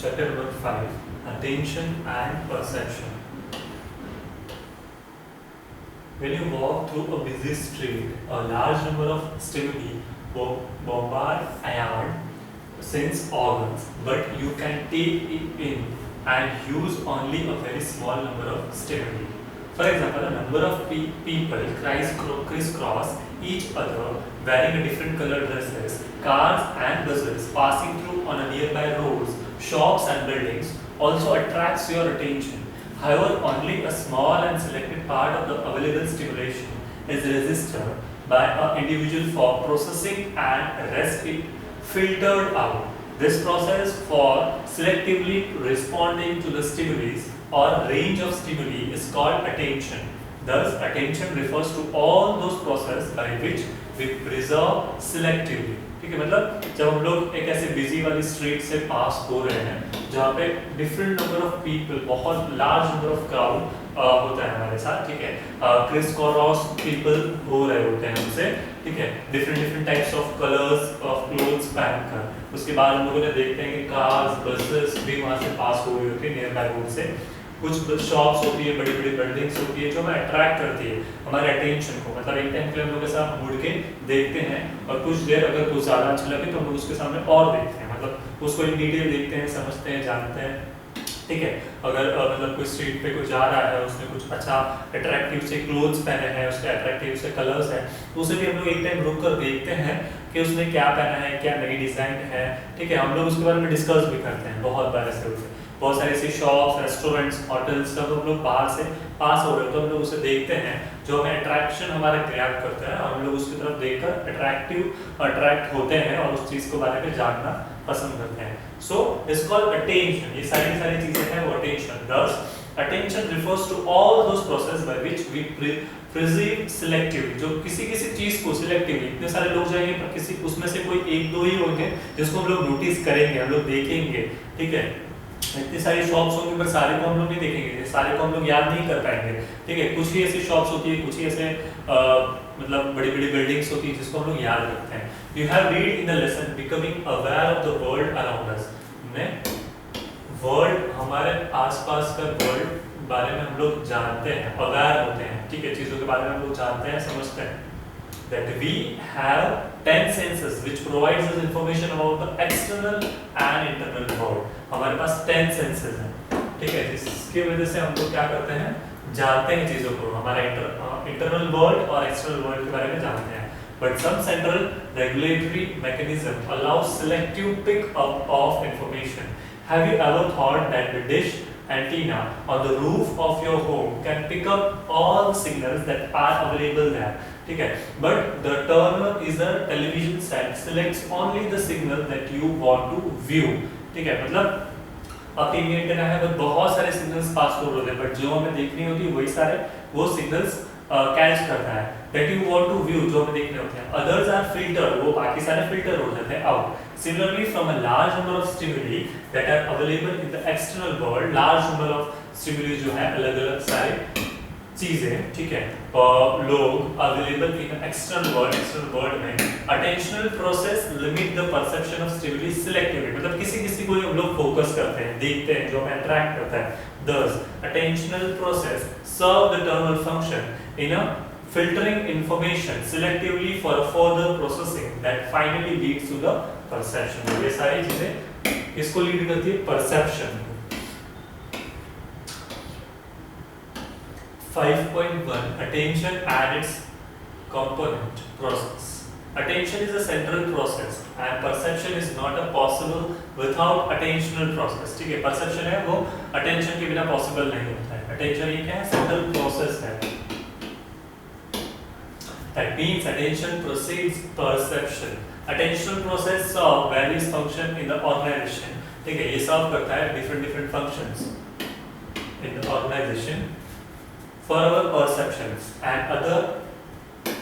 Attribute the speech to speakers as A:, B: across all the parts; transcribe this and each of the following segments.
A: chapter number 5, attention and perception. When you walk through a busy street, a large number of stimuli bombard your sense organs, but you can take it in and use only a very small number of stimuli. For example, a number of people crisscross each other wearing a different colored dresses, cars and buses passing through on a nearby roads, shops and buildings also attracts your attention. However, only a small and selected part of the available stimulation is registered by an individual for processing and rest it filtered out. This process for selectively responding to the stimuli or range of stimuli is called attention. Thus, attention refers to all those processes by which we preserve selectively. ठीक है, मतलब जब हम लोग एक ऐसे busy वाली street से पास हो रहे हैं जहाँ पे डिफरेंट नंबर ऑफ पीपल, बहुत लार्ज नंबर ऑफ क्राउड होता है हमारे साथ, ठीक है, क्रिस क्रॉस पीपल हो रहे होते हैं हमसे, ठीक है, different types of colours of clothes पहनकर। उसके बाद हम लोगों ने देखते हैं कि कार्स बसेस भी वहाँ से पास हो रही होती है नियर बाय रोड से। कुछ शॉप्स होती है, बड़ी बड़ी बिल्डिंग्स होती है जो हमें अट्रैक्ट करती है हमारे अटेंशन को, मतलब एक टाइम के लिए हम लोग ऐसा मुड़ के देखते हैं और कुछ देर अगर कुछ ज़्यादा अच्छा लगे तो हम लोग उसके सामने और देखते हैं, मतलब उसको इन डिटेल देखते हैं, समझते हैं, जानते हैं, ठीक है। अगर मतलब कोई स्ट्रीट पे कोई जा रहा है, उसने कुछ अच्छा अट्रैक्टिव से क्लोथ्स पहने हैं, उसके अट्रैक्टिव से कलर्स हैं, तो उसे भी हम लोग एक टाइम रुक कर देखते हैं कि उसने क्या पहना है, क्या नई डिज़ाइन है, ठीक है। हम लोग उसके बारे में डिस्कस भी करते हैं बहुत बार ऐसे उसे। बहुत सारे ऐसी शॉप्स, रेस्टोरेंट्स, होटल्स का हम लोग बाहर से पास हो रहे हो तो हम लोग उसे देखते हैं, जो हमें अट्रैक्शन हमारा क्रिएट करता है और हम लोग उसकी तरफ देखकर अट्रैक्ट होते हैं और उस चीज़ के बारे में जानना पसंद करते हैं। So it's called attention. ये सारी चीज़ें हैं वो attention. Thus attention refers to all those process by which we perceive selectively, जो किसी चीज़ को सिलेक्टिवली, इतने सारे लोग जाएंगे पर किसी उसमें से कोई एक दो ही होंगे जिसको हम लोग नोटिस करेंगे, हम लोग देखेंगे, ठीक है। इतनी सारी शॉप्स होंगी पर सारे को हम लोग नहीं देखेंगे, सारे को हम लोग याद नहीं कर पाएंगे, ठीक है। कुछ ही ऐसी शॉप्स होती है, कुछ ही ऐसे मतलब बड़ी बड़ी बिल्डिंग्स होती है जिसको हम लोग याद रखते हैं। You have read in the lesson becoming aware of the world around us. World, हमारे आसपास का वर्ल्ड बारे में हम लोग जानते हैं, अवेयर होते हैं, ठीक है, चीज़ों के बारे में हम लोग जानते हैं, समझते हैं। That we have 10 senses which provides us information about the external and internal world. हमारे पास 10 senses हैं, ठीक है, जिसकी वजह से हम लोग क्या करते हैं, जानते हैं चीज़ों को, हमारा इंटरनल वर्ल्ड और एक्सटर्नल वर्ल्ड के बारे में जानते हैं। But some central regulatory mechanism allows selective pick up of information. Have you ever thought that the dish antenna on the roof of your home can pick up all the signals that are available there? ठीक है, but the turner is a television set selects only the signal that you want to view, ठीक है। मतलब अब TV antenna है but बहुत सारे signals पास हो रहे हैं, बट जो हमें देखनी होती है वही सारे वो सिग्नल्स कैच करता है that you want to view, जो हमें देखने होते हैं। others are filtered, वो बाकी सारे फिल्टर हो जाते हैं out. Similarly, from a large number of stimuli that are available in the external world, large number of stimuli जो है अलग-अलग सारे चीजें, ठीक है, और लोग अवेलेबल इन एक्सटर्नल वर्ल्ड में attentional process limit the perception of stimuli selectively, मतलब किसी को हम लोग फोकस करते हैं, देखते हैं, जो हमें अट्रैक्ट करता है। This attentional process serve the terminal function in a filtering information selectively for a further processing that finally leads to the perception। ये सारी चीजें किसको लीड करती है, perception. 5.1 Attention and its component process. Attention is a central process and perception is not a possible without attentional process, ठीक है। perception है वो attention के बिना possible नहीं होता है। attention ये क्या है, central process है। That means attention precedes perception. Attentional process serve various function in the organization, ठीक है, ये serve करता है different functions in the organization for our perceptions and other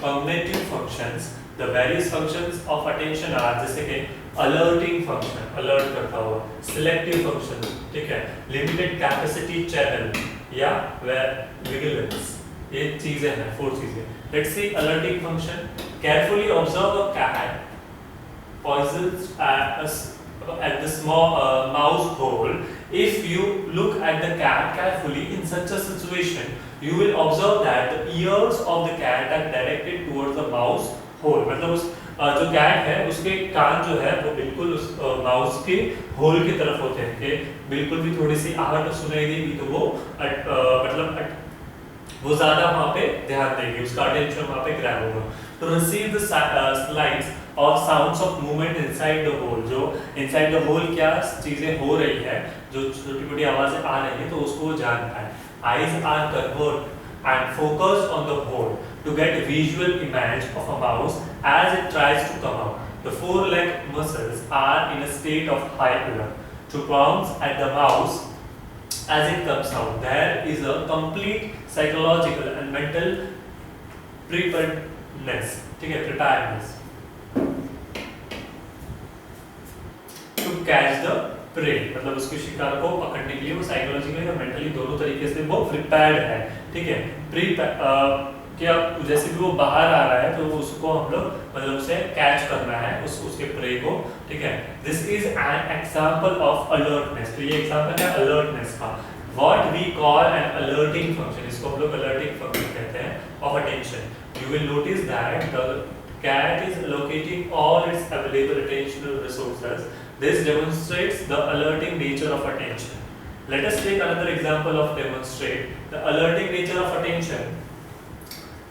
A: cognitive functions. The various functions of attention are जैसे कि alerting function, alert करता हुआ, selective function, ठीक है, limited capacity channel या vigilance, ये चीजें हैं, 4 चीजें। Let's see alerting function. Carefully observe a cat poised at the small mouse hole whole. If you look at the cat carefully in such a situation, you will observe that the ears of the cat are directed towards the mouse hole. मतलब उस जो cat है उसके कान जो है वो बिल्कुल उस माउस के होल की तरफ होते हैं कि बिल्कुल भी थोड़ी सी आहट सुनाई देगी तो वो वो ज्यादा वहाँ पे ध्यान देगी, उसका अटेंशन वहाँ पे ग्रैब होगा। To receive the slides or sounds of movement inside the hole, जो inside the hole क्या चीजें हो रही है, जो छोटी-छोटी आवाजें आ रही है तो उसको वो जानता है। Eyes are covered and focused on the hole to get a visual image of a mouse as it tries to come out. The foreleg muscles are in a state of high alert to pounce at the mouse as it comes out. There is a complete psychological and mental preparedness. ठीक है, preparedness to catch the prey, मतलब उसके शिकार को पकड़ने के लिए वो साइकोलॉजिकली और मेंटली दोनों तरीके से वो प्रिपेयर्ड है। ठीक है, क्या जैसे भी वो बाहर आ रहा है तो उसको हम लोग मतलब उसे कैच करना है उसके प्रे को। ठीक है, this is an example of alertness. तो ये एग्जांपल है अलर्टनेस का। What we call an alerting function, इसको हम लोग अलर्टिंग फंक्शन कहते हैं of attention. You will notice that the cat is allocating all its available attentional resources. This demonstrates the alerting nature of attention. Let us take another example of demonstrate the alerting nature of attention.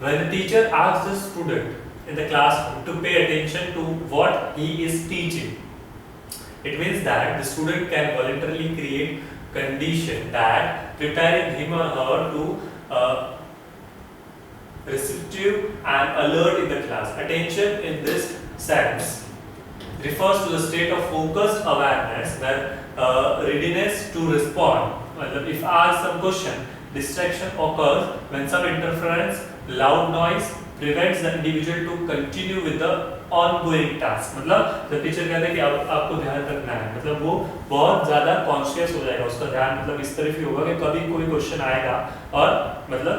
A: When the teacher asks the student in the classroom to pay attention to what he is teaching, it means that the student can voluntarily create condition that preparing him or her to receptive and alert in the class. Attention in this sense refers to the state of focused awareness where readiness to respond. If asked some question, distraction occurs when some interference, loud noise prevents the individual to continue with the ongoing task. मतलब जब teacher कहते हैं कि अब आपको ध्यान रखना है, मतलब वो बहुत ज़्यादा कॉन्शियस हो जाएगा, उसका ध्यान मतलब इस तरफ ही होगा कि कभी कोई क्वेश्चन आएगा और मतलब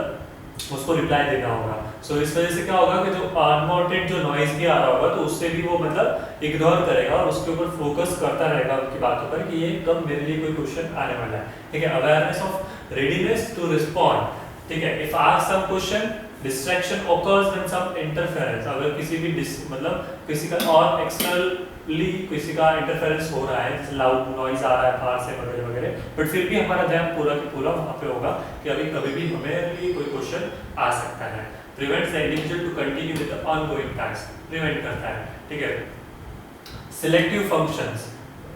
A: उसको रिप्लाई देना होगा। सो इस वजह से क्या होगा कि जो अनवांटेड जो नॉइज भी आ रहा होगा तो उससे भी वो मतलब इग्नोर करेगा और उसके ऊपर फोकस करता रहेगा उनकी बातों पर कि ये कब मेरे लिए कोई क्वेश्चन आने वाला है। ठीक है, awareness of readiness to respond. ठीक है, if asked some question, distraction occurs when some interference, अगर किसी भी मतलब किसी का और एक्सटर्नली किसी का इंटरफेरेंस हो रहा है, जैसे लाउड नॉइज आ रहा है बाहर से वगैरह वगैरह, बट फिर भी हमारा ध्यान पूरा की पूरा वहाँ पे होगा कि अभी कभी भी हमें लिए कोई क्वेश्चन आ सकता है। Prevents the individual to continue with the ongoing task, prevent करता है। ठीक है, सिलेक्टिव फंक्शंस,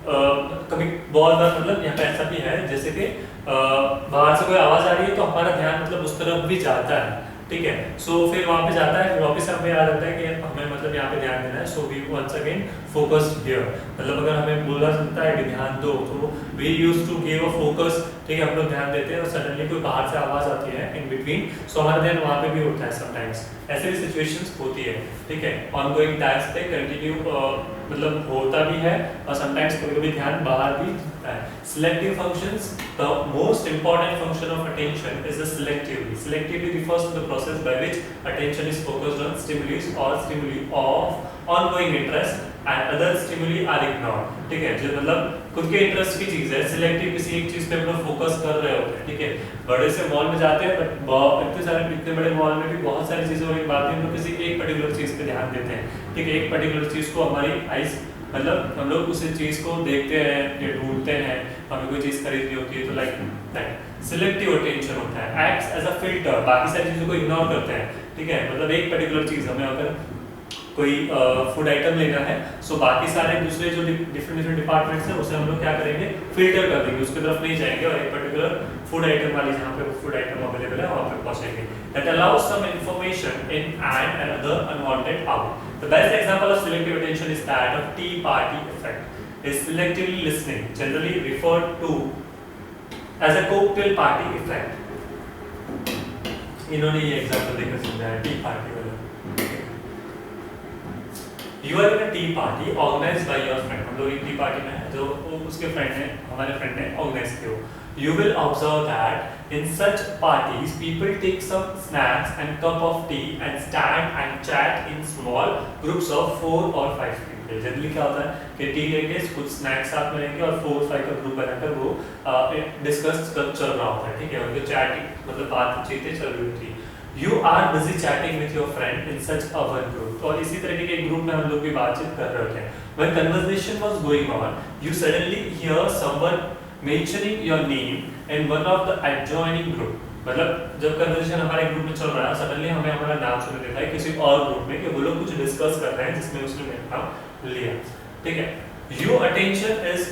A: कभी बहुत बार मतलब यहाँ पे ऐसा भी है जैसे कि बाहर से कोई आवाज आ रही है तो हमारा ध्यान मतलब उस तरफ भी जाता है। ठीक है, सो फिर वहाँ पे जाता है, फिर वापस हमें याद आता है कि हमें मतलब यहाँ पे ध्यान देना है। So we once again focused here, मतलब अगर हमें बोला जाता है कि ध्यान दो तो we used to give a focus. ठीक है, हम लोग ध्यान देते हैं और सडनली कोई बाहर से आवाज आती है इन बिटवीन, सो हमारा ध्यान वहाँ पे भी होता है समटाइम्स, ऐसे भी सिचुएशंस होती है। ठीक है, ऑनगोइंग टास्क पे कंटिन्यू मतलब होता भी है और समटाइम्स कभी-कभी ध्यान बाहर भी जाता है। Selective functions, the most important function of attention is the selectivity. Selectivity refers to the process by which attention is focused on stimuli of ongoing interest and other stimuli are ignored. ठीक है, जो मतलब खुद के interest की चीज है, selective किसी एक चीज पे हम लोग फोकस कर रहे होते हैं। ठीक है, बड़े से मॉल में जाते हैं बट इतने बड़े मॉल में भी बहुत सारी चीजें होने के बाद हम लोग किसी एक पर्टिकुलर चीज पे ध्यान देते हैं। ठीक है, एक पर्टिकुलर चीज को हमारी आइज मतलब हम लोग उस चीज को देखते हैं या ढूंढते हैं, हमें कोई चीज खरीदनी होती है तो लाइक दैट सिलेक्टिव अटेंशन होता है। एक्ट्स एज अ फिल्टर, बाकी सारी चीजों को इग्नोर करते हैं। ठीक है, मतलब एक पर्टिकुलर चीज हमें अगर कोई फूड आइटम लेना है, सो बाकी सारे दूसरे जो डिफरेंट डिपार्टमेंट्स हैं उसे हम लोग क्या करेंगे, फिल्टर कर देंगे, उसकी तरफ नहीं जाएंगे और एक पर्टिकुलर फूड आइटम वाली जहाँ पे फूड आइटम अवेलेबल है वहाँ पे पहुँचेंगे। That allows some information in and another unwanted out. The best example of selective attention is that of tea party effect. Is selectively listening, generally referred to as a cocktail party effect. इन्होंने ये example देकर समझाया T party वाला। You are in a tea party organized by your friend. हम लोग एक T party में हैं जो उसके फ्रेंड ने हमारे फ्रेंड ने ऑर्गेनाइज किया। You will observe that in such parties people take some snacks and cup of tea and stand and chat in small groups of 4 or 5 people. Generally क्या होता है कि टी लेंगे, कुछ स्नैक्स साथ में लेंगे और 4-5 का ग्रुप बनाकर वो डिस्कस चल रहा होता है, ठीक है, उनके चैटिंग मतलब बातचीतें चल रही होती है। You are busy chatting with your friend in such a one group, और इसी तरीके के एक ग्रुप में हम लोग भी बातचीत कर रहे होते हैं। When conversation was going on, you suddenly hear someone mentioning your name in one of the adjoining group। मतलब जब कन्वर्सेशन हमारे ग्रुप में चल रहा है, सडनली हमें हमारा नाम सुन देता है किसी और ग्रुप में कि वो लोग कुछ डिस्कस कर रहे हैं जिसमें उसने मेरा नाम लिया, ठीक है। Your attention is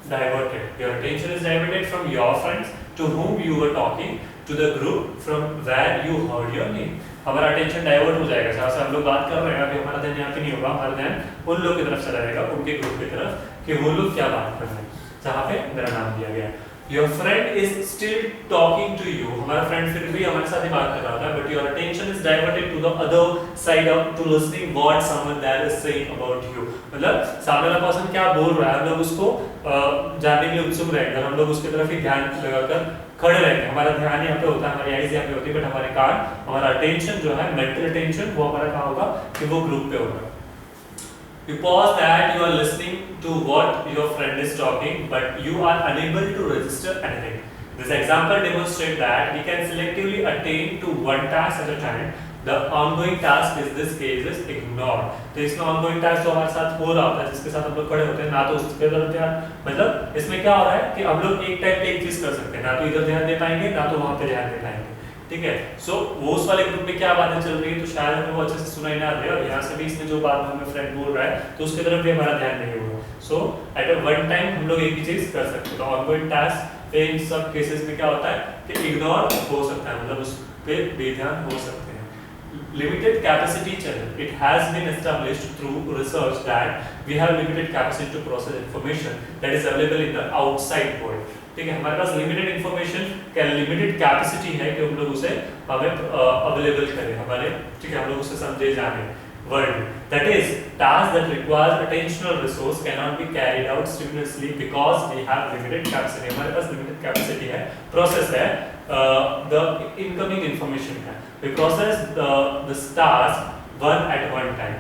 A: diverted. Your attention is diverted from your friends to whom you were talking to the group from where you heard your name। हमारा अटेंशन डाइवर्ट हो जाएगा, जहाँ से हम लोग बात कर रहे हैं अभी हमारा ध्यान यहाँ पे नहीं होगा, हमारा ध्यान उन लोग की तरफ चला जाएगा, उनके ग्रुप की तरफ कि वो लोग क्या बात कर रहे हैं जहाँ पे मेरा नाम दिया गया। Your friend is still talking to you, हमारा फ्रेंड फिर भी हमारे साथ ही बात कर रहा था, but your attention is diverted to the other side of to listening what someone there is saying about you। मतलब सामने वाला पर्सन क्या बोल रहा है, हम लोग उसको जानने के लिए उत्सुक रहेंगे, हम लोग उसकी तरफ ही ध्यान लगाकर खड़े रहेंगे। हमारा ध्यान यहाँ पे होता है, हमारी आईज यहाँ पे होती है, बट हमारे कान, हमारा अटेंशन जो है, मेंटल अटेंशन, वो हमारा कहाँ होगा कि वो ग्रुप पे होगा। You pause that you are listening to what your friend is talking, but you are unable to register anything। This example demonstrates that we can selectively attain to one task at a time। The ongoing task in this case is ignored। तो इसमें ongoing task जो हमारे साथ हो रहा होता है, जिसके साथ हम लोग खड़े होते हैं, ना तो उसके तरफ ध्यान, मतलब इसमें क्या हो रहा है कि हम लोग एक टाइम पे एक चीज कर सकते हैं, ना तो इधर ध्यान दे पाएंगे, ना तो वहां पे ध्यान दे पाएंगे, ठीक है। सो वो उस वाले ग्रुप में क्या बातें चल रही है तो शायद हमें वो अच्छे से सुनाई ना दे, और यहाँ से भी इसमें जो बात हमें फ्रेंड बोल रहा है तो उसकी तरफ भी हमारा ध्यान नहीं होगा। सो एट अ वन टाइम हम लोग एक ही चीज कर सकते हैं। तो ऑनगोइंग टास्क इन सब केसेस में क्या होता है कि इग्नोर हो सकता है, मतलब उस पे बेध्यान हो सकते हैं। Limited capacity channel, it has been established through research that we have limited capacity to process information that is available in the outside world। ठीक है, हमारे पास लिमिटेड इंफॉर्मेशन का लिमिटेड कैपेसिटी है कि हम लोग उसे हमें अवेलेबल करें हमारे, ठीक है, हम लोग उसे समझे जाने world. That is, tasks that require attentional resource cannot be carried out simultaneously because we have limited capacity। हमारे पास लिमिटेड कैपेसिटी है, प्रोसेस है the incoming information है। We process the task one at one time।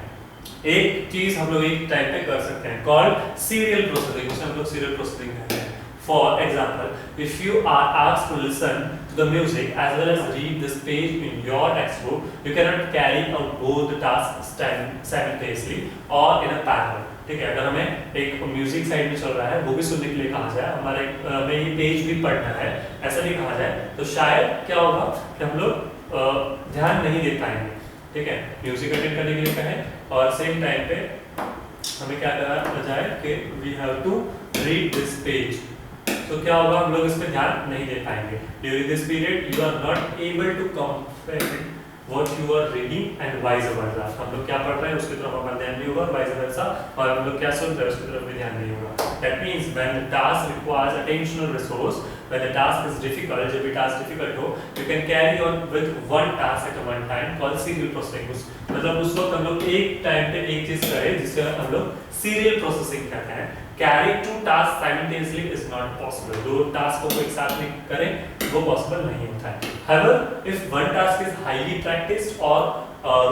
A: एक चीज हम लोग एक time पे कर सकते हैं, called serial processing, उसे हम लोग serial processing कहते हैं। For example, if you are asked to listen to the music as well as read this page in your textbook, you cannot carry out both the tasks simultaneously or in a parallel। ठीक है, अगर हमें एक music side में चल रहा है वो भी सुनने के लिए कहा जाए, हमारे हमें ये पेज भी पढ़ना है ऐसा नहीं कहा जाए, तो शायद क्या होगा कि हम लोग ध्यान नहीं दे पाएंगे। ठीक है, म्यूजिक अटेंड करने के लिए कहें और सेम टाइम पे हमें क्या कहा जाए कि we have to read this page, तो क्या होगा, हम लोग इस पे ध्यान नहीं दे पाएंगे। During this period you are not able to comprehend what you are reading and vice versa। हम लोग क्या पढ़ रहे हैं उसकी तरफ हमारा ध्यान नहीं होगा, vice versa, और हम लोग क्या सुन रहे हैं उसकी तरफ भी ध्यान नहीं होगा। That means when the task requires attentional resource, when the task is difficult, जब भी task difficult हो, you can carry on with one task at a one time called serial processing। मतलब उस वक्त हम लोग एक टाइम पे एक चीज करें जिसे हम लोग serial processing कहते हैं। Carry two tasks simultaneously is not possible। दो टास्क को एक साथ में करें वो पॉसिबल नहीं होता है। However, if one task is highly practiced or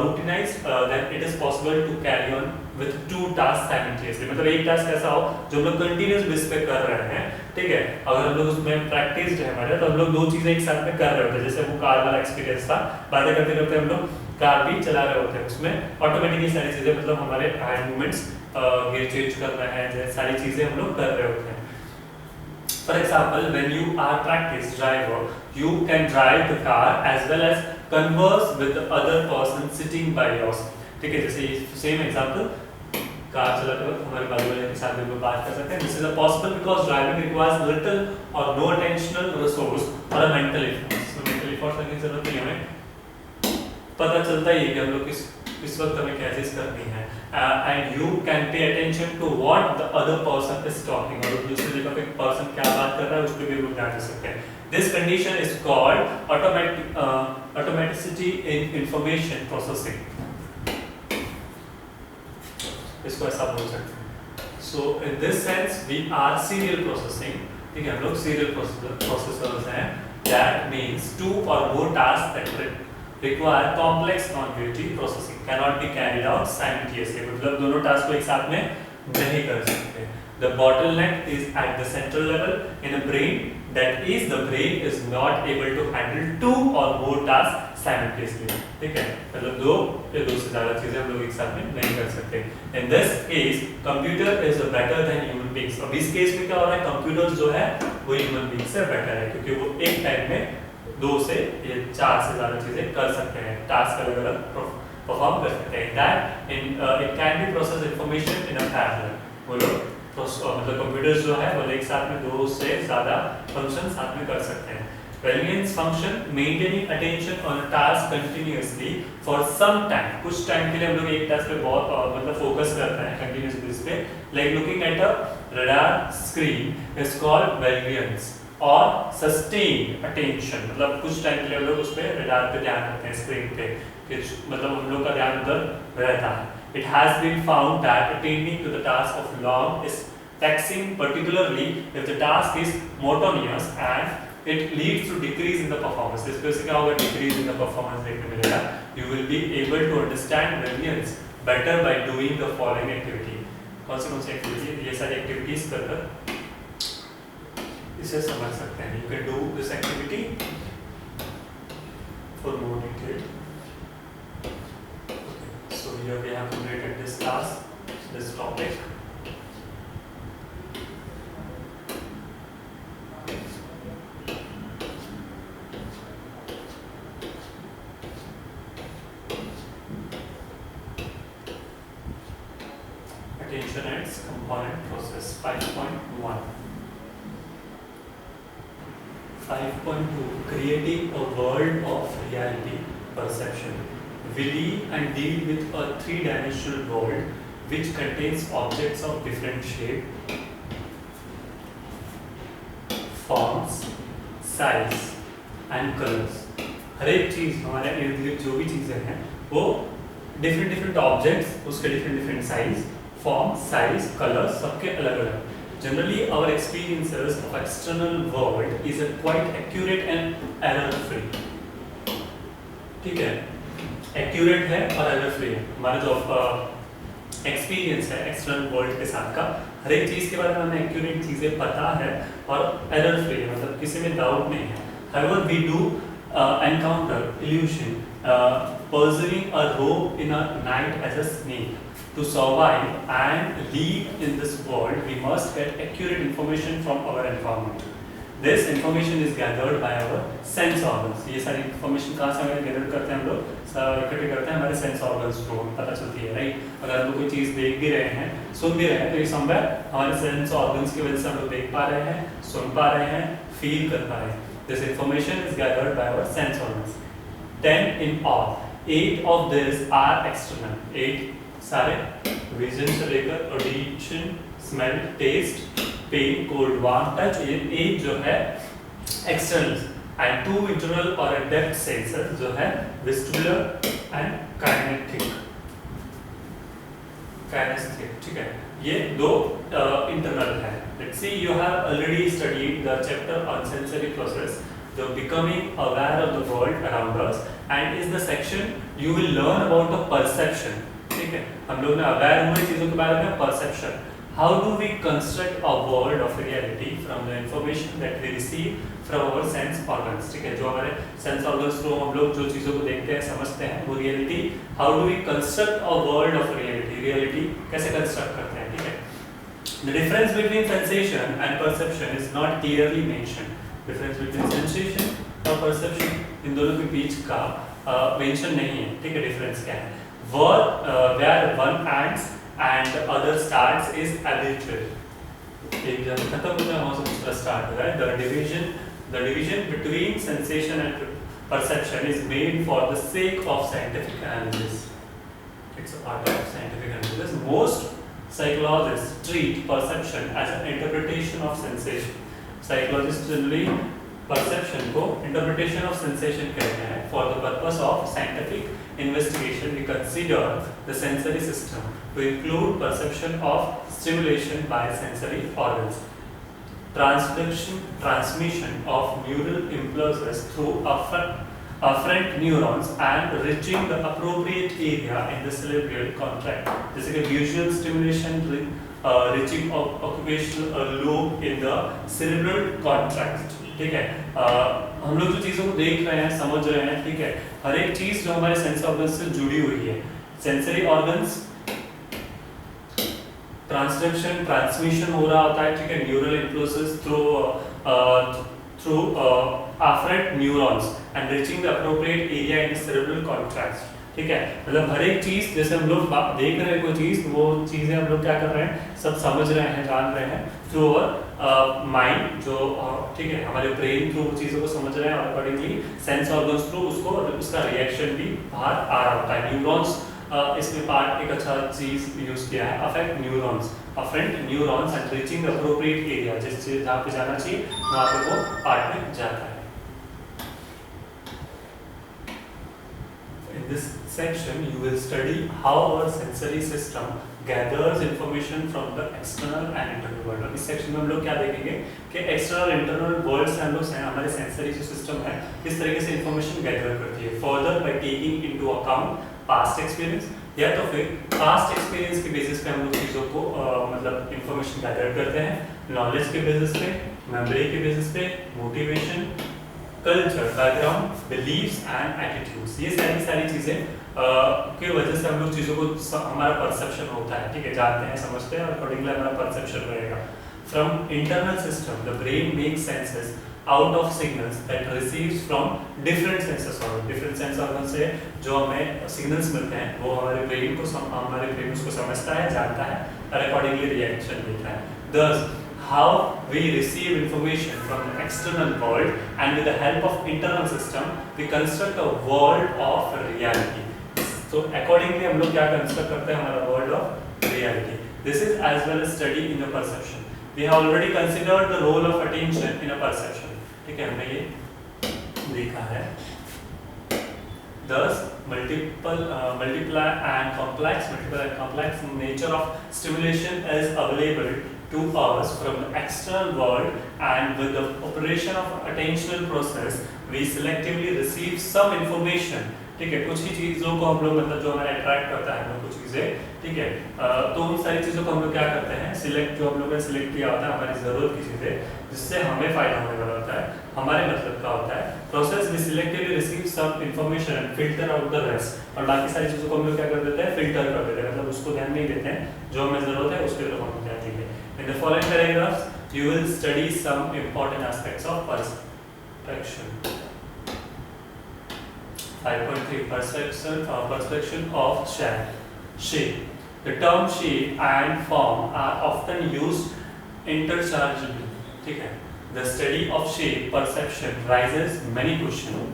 A: routinized, then it is possible to carry on with two tasks simultaneously। मतलब एक टास्क ऐसा हो जो हम लोग कंटिन्यूस बेस पे कर रहे हैं, ठीक है, अगर हम लोग उसमें प्रैक्टिस्ड है हमारे, तो हम लोग दो चीजें एक साथ में कर रहे होते हैं। जैसे वो कार वाला एक्सपीरियंस था, बातें करते करते हम लोग कार भी चला रहे होते हैं, उसमें ऑटोमेटिकली सारी चीजें, मतलब हमारे हैंड मूवमेंट्स, गियर चेंज करना है, जैसे सारी चीजें हम लोग कर रहे होते हैं। For example, when you are practiced driver, you can drive the car as well as converse with the other person sitting by yours। ठीक है, जैसे सेम एग्जांपल, कार चलाते वक्त हमारे बाजू वाले के साथ भी बात कर सकते हैं। This is possible because driving requires little or no attentional resource or a mental effort। इसमें mental effort करने की जरूरत नहीं है, हमें पता चलता ही है कि हम लोग किस वक्त हमें क्या चीज करनी है। And you can pay attention to what the other person is talking। और दूसरी जगह पे पर्सन क्या बात कर रहा है उस पर भी ध्यान दे सकते हैं। This condition is called automaticity in information processing। इसको ऐसा बोल सकते हैं। So in this sense we are serial processing। ठीक है, हम लोग serial processors हैं। That means two or more tasks that require complex non-duty processing cannot be carried out simultaneously। मतलब दोनों टास्क को एक साथ में नहीं कर सकते। The bottleneck is at the central level in a brain, that is the brain is not able to handle two or more tasks simultaneously. ठीक है, मतलब दो या दो से ज़्यादा चीज़ें हम लोग एक साथ में नहीं कर सकते. In this case, computer is better than human beings. अब इस केस में क्या हो रहा है, कंप्यूटर जो है वो ह्यूमन बींग से बेटर है, क्योंकि वो एक टाइम में 2 से या 4 से ज़्यादा चीज़ें कर सकते हैं, टास्क अलग अलग परफॉर्म कर सकते हैं. That it can be process information in a parallel. बोलो मतलब कंप्यूटर्स जो है वो एक साथ में 2 से ज़्यादा फंक्शन साथ में कर सकते हैं. Brilliance function maintaining attention on a task continuously for some time. कुछ टाइम के लिए हम लोग एक टास्क पे बहुत मतलब फोकस करते हैं कंटिन्यूस बेस पे. Like looking at a radar screen is called brilliance. और sustained attention मतलब कुछ टाइम के लिए हम लोग उस पे रडार पे ध्यान रखते हैं, स्क्रीन पे, कि मतलब हम लोग का ध्यान उधर रहता है. It has been found that attending to the task of long is taxing, particularly if the task is monotonous and it leads to decrease in the performance. इसको इससे क्या होगा, decrease in the performance देखने मिलेगा. You will be able to understand brilliance better by doing the following activity. कौन सी activity, ये सारी activities कर इसे समझ सकते हैं. You can do this activity for more detail. So here we have completed this task, this topic. Attention and its component process. 5.1. 5.2. Creating a world of reality perception. We live and deal with a 3-dimensional world which contains objects of different shape, forms, size and colors. हर एक चीज़ हमारे इर्द गिर्द जो भी चीज़ें हैं वो different objects, उसके different size, form, size, colour सबके अलग अलग. Generally, our experiences of external world is quite accurate and error free. ठीक है, एक्यूरेट है और एरर फ्री है. हमारा जो एक्सपीरियंस है एक्सटर्नल वर्ल्ड के साथ का, हर एक चीज़ के बारे में हमें एक्यूरेट चीज़ें पता है और एरर फ्री है, मतलब किसी में डाउट नहीं है. However, we do encounter illusion, pursuing a rope in a night as a snake. To survive and live in this world, we must get accurate information from our environment. This information is gathered by our sense organs. ये सारी information कहाँ से हम gather करते हैं, हम लोग इकट्ठे करते हैं हमारे sense organs को, पता चलती है, right? अगर हम लोग कोई चीज़ देख भी रहे हैं, सुन भी रहे हैं, तो ये somewhere हमारे sense organs की वजह से हम लोग देख पा रहे हैं, सुन पा रहे हैं, feel कर पा रहे हैं. This information is gathered by our sense organs. 10 in all. 8 of these are external. 8 सारे विजन से लेकर audition, smell, taste, pain, cold, warm, touch, ये 8 जो है एक्सटर्नल, एंड 2 इंटरनल और डेप्थ सेंसर जो है वेस्टिबुलर एंड काइनेस्थिक. ठीक है, ये 2 इंटरनल है. Let's see, you have already studied the chapter on sensory process, the becoming aware of the world around us, and is the section you will learn about the perception. ठीक है, हम लोग ने aware हुए चीजों के बारे में, perception. How do we construct a world of reality from the information that we receive from our sense organs. ठीक है, जो हमारे सेंस ऑर्गन्स थ्रू हम लोग जो चीजों को देखते हैं, समझते हैं, वो reality. How do we construct a world of reality, reality कैसे कंस्ट्रक्ट करते हैं. ठीक है, the difference between sensation and perception is not clearly mentioned. Difference between sensation और परसेप्शन, इन दोनों के बीच का मेंशन नहीं है. ठीक है, डिफरेंस क्या है. Where one ends and the other starts is habitual. एक जब खत्म होता है वहाँ से दूसरा स्टार्ट हो रहा है. The division between sensation and perception is made for the sake of scientific analysis. It's a part of scientific analysis. Most psychologists treat perception as an interpretation of sensation. Psychologists generally perception को interpretation of sensation कहते हैं. For the purpose of scientific investigation, we consider the sensory system to include perception of stimulation by sensory organs, transmission of neural impulses through afferent neurons, and reaching the appropriate area in the cerebral cortex. जैसे कि visual stimulation reaching occupational lobe in the cerebral cortex, ठीक है। हम लोग जो चीज़ों को देख रहे हैं, समझ रहे हैं, ठीक है, हर एक चीज़ जो हमारे सेंस ऑर्गन्स से जुड़ी हुई है, सेंसरी ऑर्गन्स ट्रांसमिशन हो रहा होता है, ठीक है, neural impulses through afferent neurons and reaching the appropriate area in the cerebral cortex, ठीक है। मतलब हर एक चीज, जैसे हम लोग देख रहे हैं कोई चीज, वो चीजें हम लोग क्या कर रहे हैं, सब समझ रहे हैं, जान रहे हैं थ्रू अवर माइंड, जो ठीक है, हमारे ब्रेन थ्रू चीजों को समझ रहे हैं और अकॉर्डिंगली सेंस ऑर्गन्स थ्रू उसको उसका रिएक्शन भी बाहर आ रहा होता है। न्यूरॉन्स इसमें पार्ट एक अच्छा चीज यूज किया है, affect neurons, affect neurons and reaching the appropriate area, जिस जहाँ पे जाना चाहिए वहाँ पे वो पार्ट में जाता है। In this section, you will study how our sensory system gathers information from the external and internal world। इस सेक्शन में हम लोग क्या देखेंगे कि एक्सटर्नल इंटरनल वर्ल्ड से हम लोग हमारे सेंसरी जो सिस्टम है किस तरीके से इंफॉर्मेशन गैदर करती है। Further by taking into account past experience, या तो फिर पास्ट एक्सपीरियंस के बेसिस पे हम लोग चीज़ों को मतलब इंफॉर्मेशन गैदर करते हैं, नॉलेज के बेसिस पे, मेमोरी के बेसिस पे, motivation, culture, background, beliefs and attitudes, ये सारी चीजें की वजह से हम लोग चीज़ों को हमारा परसेप्शन होता है, ठीक है, जानते हैं, समझते हैं और अकॉर्डिंगली हमारा परसेप्शन रहेगा। From internal system the brain makes senses out of signals that receives from different senses organ. Different sense organ से जो हमें सिग्नल्स मिलते हैं वो हमारे ब्रेन उसको समझता है, जानता है और अकॉर्डिंगली रिएक्शन देता है। Thus, how we receive information from the external world and with the help of internal system we construct a world of reality। तो accordingly हम लोग क्या कंस्ट्रक्ट करते हैं, हमारा world of reality. This is as well as study in the perception। We have already considered the role of attention in a perception, ठीक है, हमने ये देखा है। Thus, multiply and complex nature of stimulation is available to us from the external world, and with the operation of attentional process we selectively receive some information, ठीक है, कुछ ही चीज़ों को हम लोग मतलब जो हमारा अट्रैक्ट करता है हम लोग कुछ चीज़ें, ठीक है, तो उन सारी चीज़ों को हम लोग क्या करते हैं, सिलेक्ट, जो हम लोग ने सिलेक्ट किया होता है हमारी ज़रूरत की चीज़ें जिससे हमें फ़ायदा होने वाला होता है, हमारे मतलब का होता है। Process we selectively receive some information and filter out the rest, और बाकी सारी चीज़ों को हम लोग क्या कर देते हैं, फिल्टर कर देते हैं, मतलब उसको ध्यान नहीं देते हैं, जो हमें ज़रूरत है उसके तरफ हम ध्यान देंगे। In the following paragraphs you will study some important aspects of perception। 5.3 Perception of shape। The term shape and form are often used interchangeably, ठीक है। The study of shape perception raises many questions,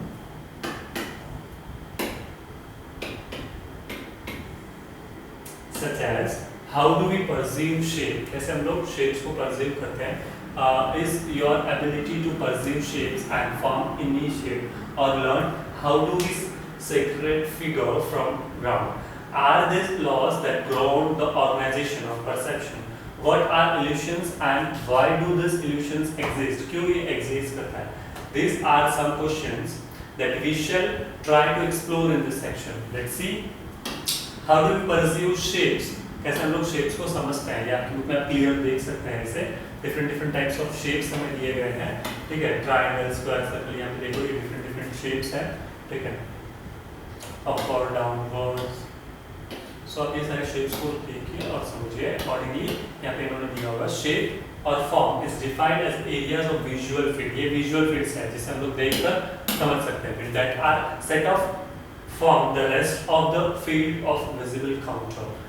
A: such as how do we perceive shape, कैसे हम लोग shapes को perceive करते हैं, is your ability to perceive shapes and form initiate or learn how do we separate figure from ground, are these laws that ground the organization of perception, what are illusions and why do these illusions exist, क्यों ये exist करता है। These are some questions that we shall try to explore in this section। Let's see how do we perceive shapes, कैसे हम लोग shapes को समझते हैं, या आपकी बुक में आप क्लियर देख सकते हैं, इसे डिफरेंट टाइप्स ऑफ शेप्स हमें दिए गए हैं, ठीक है, ट्रायंगल, स्क्वायर, सर्कल, यहाँ पे देखो ये डिफरेंट शेप्स हैं, ठीक है, अपवर्ड, डाउनवर्ड, सो आप ये सारे शेप्स को देखिए और समझिए अकॉर्डिंगली। यहाँ पे इन्होंने दिया होगा शेप और form is defined as areas of visual field, ये विजुअल फील्ड्स हैं जिसे हम लोग देखकर समझ सकते हैं, that are set of form the rest of the field of visible contour.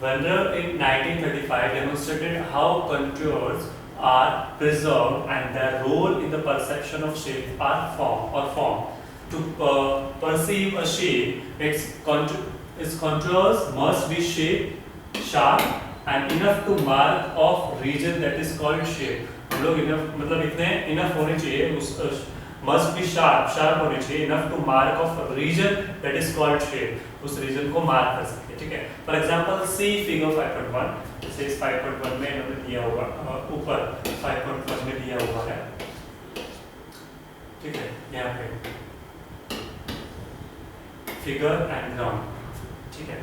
A: Wendler in 1935 demonstrated how contours are preserved and their role in the perception of shape are form. To perceive a shape, its contours must be sharp and enough to mark off region that is called shape। हम लोग enough मतलब इतने enough होने चाहिए, उस must be sharp होने चाहिए, enough to mark off region that is called shape, उस रीजन को मार्क कर सकते हैं, ठीक है। फॉर एग्जांपल सी फिगर 5.1, जैसे इस 5.1 में इन्होंने दिया होगा, ऊपर 5.1 में दिया हुआ है, ठीक है, यहाँ पे फिगर एंड ग्राउंड, ठीक है।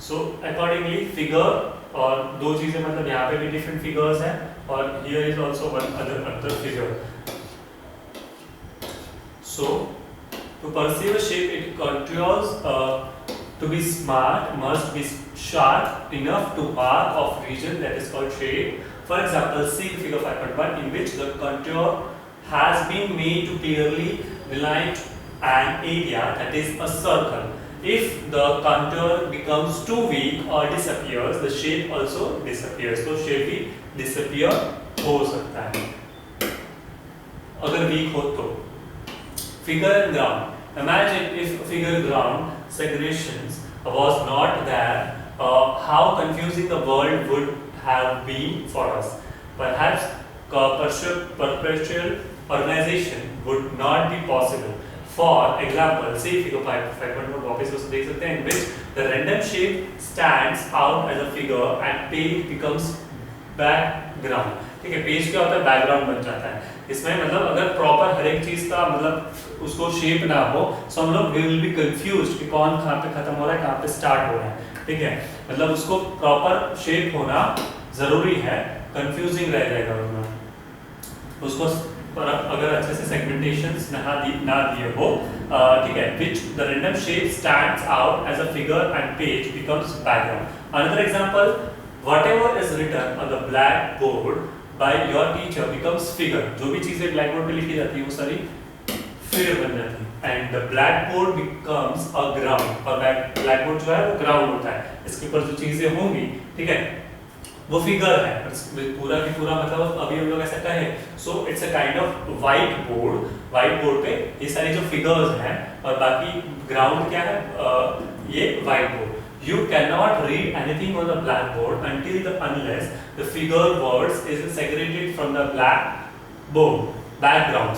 A: सो अकॉर्डिंगली फिगर और दो चीजें मतलब यहाँ पे भी डिफरेंट फिगर्स हैं और here is also one other figure. So to perceive a shape, it contours to be smart must be sharp enough to mark off region that is called shape. For example, see figure 5.1 in which the contour has been made to clearly delineate an area that is a circle. If the contour becomes too weak or disappears, the shape also disappears. So shape भी disappear हो सकता है अगर weak हो तो. Figure and ground. Imagine if figure ground segregations was not there, how confusing the world would have been for us. Perhaps perpetual organization would not be possible. For example, see figure 5.1 वापस उसे देख सकते हैं in which the random shape stands out as a figure and page becomes background. ठीक है, page क्या होता है, बैकग्राउंड बन जाता है. इसमें मतलब अगर प्रॉपर हर एक चीज का मतलब उसको शेप ना हो तो हम लोग विल बी कंफ्यूज्ड कि कौन कहाँ पे खत्म हो रहा है कहाँ पे स्टार्ट हो रहा है. ठीक है, मतलब उसको प्रॉपर शेप होना जरूरी है, कंफ्यूजिंग रह जाएगा वरना. उसको अगर अच्छे से सेगमेंटेशंस ना दिए हो, ठीक है, which the random shape stands out as a figure and page becomes background. Another example, whatever is written on the blackboard by your teacher becomes figure. जो भी चीजें ब्लैक बोर्ड पे लिखी जाती है वो सारी फिगर बन जाती है. And the black board becomes a ground. और ब्लैक बोर्ड जो है वो ग्राउंड होता है, इसके ऊपर जो चीजें होंगी, ठीक है, वो फिगर है. पूरा की पूरा मतलब अभी हम लोग ऐसा कहें, so it's a kind of white board. White board पे ये सारी जो फिगर्स हैं और बाकी ग्राउंड क्या है, ये white board. You cannot read anything on the blackboard unless the figure words is segregated from the blackboard. Background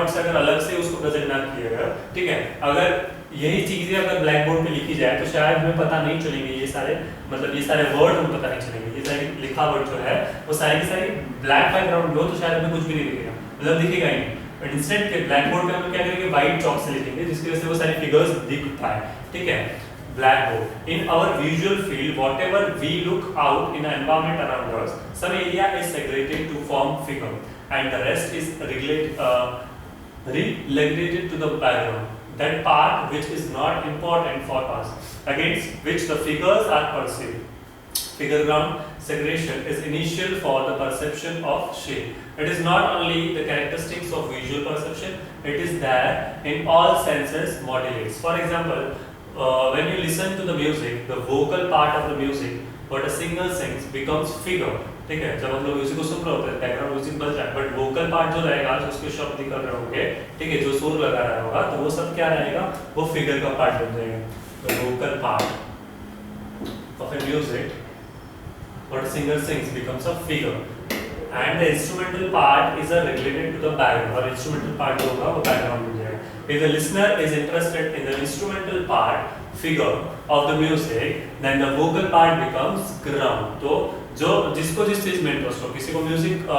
A: से अगर अलग से उसको प्रेजेंट ना किया गया, ठीक है, अगर यही चीजें अगर ब्लैक बोर्ड पे लिखी जाए तो शायद हमें पता नहीं चलेंगे ये सारे वर्ड हमें पता नहीं चलेंगे. ये सारी लिखा वर्ड जो है वो सारी की सारी ब्लैक बैकग्राउंड हो तो शायद हमें कुछ भी नहीं दिखेगा, मतलब दिखेगा ही नहीं. बट इंस्टेंट के ब्लैक बोर्ड पे हम क्या करेंगे, व्हाइट चॉक से लिखेंगे जिसकी वजह से वो सारी फिगर्स दिख पाए. ठीक है, blackboard. In our visual field, whatever we look out in the environment around us, some area is segregated to form figure, and the rest is relegated to the background. That part which is not important for us, against which the figures are perceived. Figure ground segregation is initial for the perception of shape. It is not only the characteristics of visual perception; it is there in all senses modulates. For example, when you listen to the music, the vocal part of the music, what a singer sings becomes figure. ठीक है, जब हम लोग music को सुन रहे होते हैं, background music बज रहा है, बट वोकल पार्ट जो रहेगा, जो उसके शब्द निकल रहे होंगे, ठीक है, जो सुर लगा रहा होगा, तो वो सब क्या रहेगा, वो फिगर का पार्ट बन जाएगा. तो vocal part of a music, what a singer sings becomes a figure, and the instrumental part is related to the background. और instrumental part जो होगा वो background बन जाएगा. If the listener is interested in the instrumental part figure of the music, then the vocal part becomes ground. तो जो जिसको जिस चीज में इंटरेस्ट हो, किसी को म्यूजिक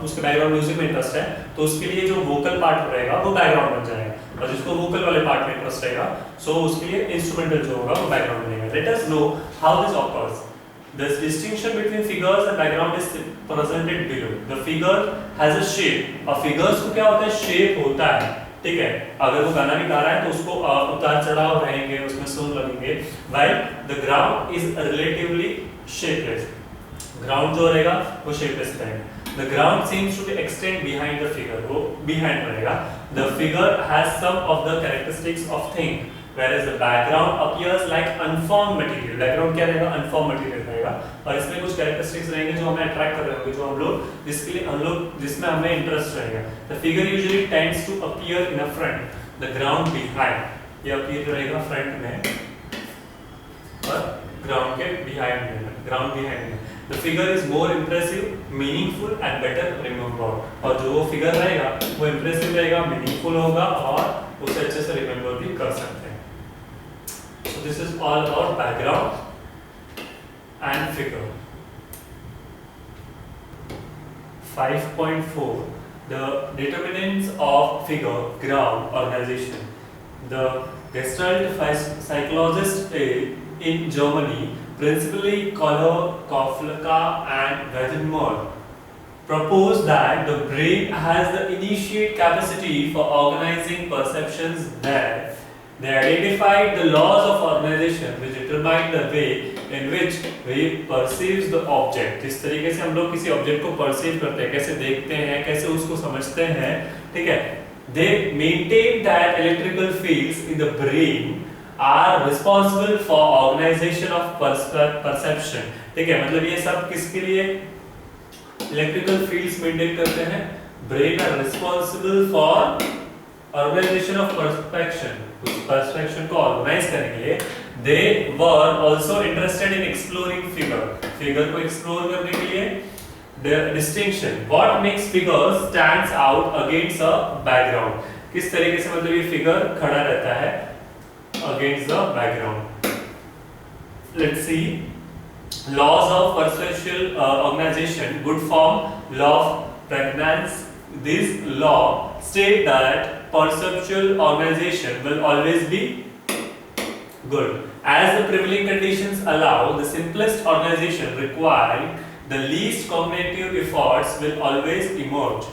A: उसके बैकग्राउंड म्यूजिक में इंटरेस्ट है तो उसके लिए जो वोकल पार्ट रहेगा वो बैकग्राउंड बन जाएगा, और जिसको वोकल वाले पार्ट में इंटरेस्ट रहेगा सो उसके लिए इंस्ट्रूमेंटल जो होगा वो बैकग्राउंड बनेगा. Let us know how this occurs. The distinction between figures and background is presented below. The figure has a shape. और figures को क्या होता है, shape होता है. ठीक है, अगर वो गाना भी गा रहा है तो उसको उतार चढ़ाव रहेंगे, उसमें सुर लगेंगे. While the ground is relatively shapeless. Ground जो रहेगा वो shapeless रहेगा. The ground seems to be extend behind the figure. वो behind रहेगा. The figure has some of the characteristics of thing, whereas the background appears like unformed material. Background क्या रहेगा, unformed material रहेगा, और इसमें कुछ characteristics रहेंगे जो हमें attract कर रहे होंगे, जो हम लोग जिसमें हमें interest रहेगा. The figure usually tends to appear in the front, the ground behind. ये appear रहेगा front में और ground के behind में, ground behind में. The figure is more impressive, meaningful and better remembered. और जो वो figure रहेगा वो impressive रहेगा, meaningful होगा और उसे अच्छे से remember भी कर सकते हैं. So this is all about background and figure. 5.4 The determinants of figure ground organization. The Gestalt psychologist in Germany principally Koflaka and Weidenmohr, propose that the brain has the initiate capacity for organizing perceptions there. They identified the laws of organization which determine the way in which we perceives the object. जिस तरीके से हम लोग किसी object को perceive करते हैं, कैसे देखते हैं, कैसे उसको समझते हैं, ठीक है. They maintain that electrical fields in the brain are responsible for organization of perception. ठीक है, मतलब ये सब किसके लिए इलेक्ट्रिकल फील्ड्स मेंटेन करते हैं? Brain are responsible for organisation of perception को ऑर्गेनाइज करने के लिए. They were also interested in exploring figure को एक्सप्लोर करने के लिए. The distinction, what makes figure stands out against a background, किस तरीके से मतलब ये फिगर खड़ा रहता है against the background. Let's see. Laws of perceptual organization, good form, law of pregnance. This law state that perceptual organization will always be good, as the prevailing conditions allow the simplest organization requiring the least cognitive efforts will always emerge.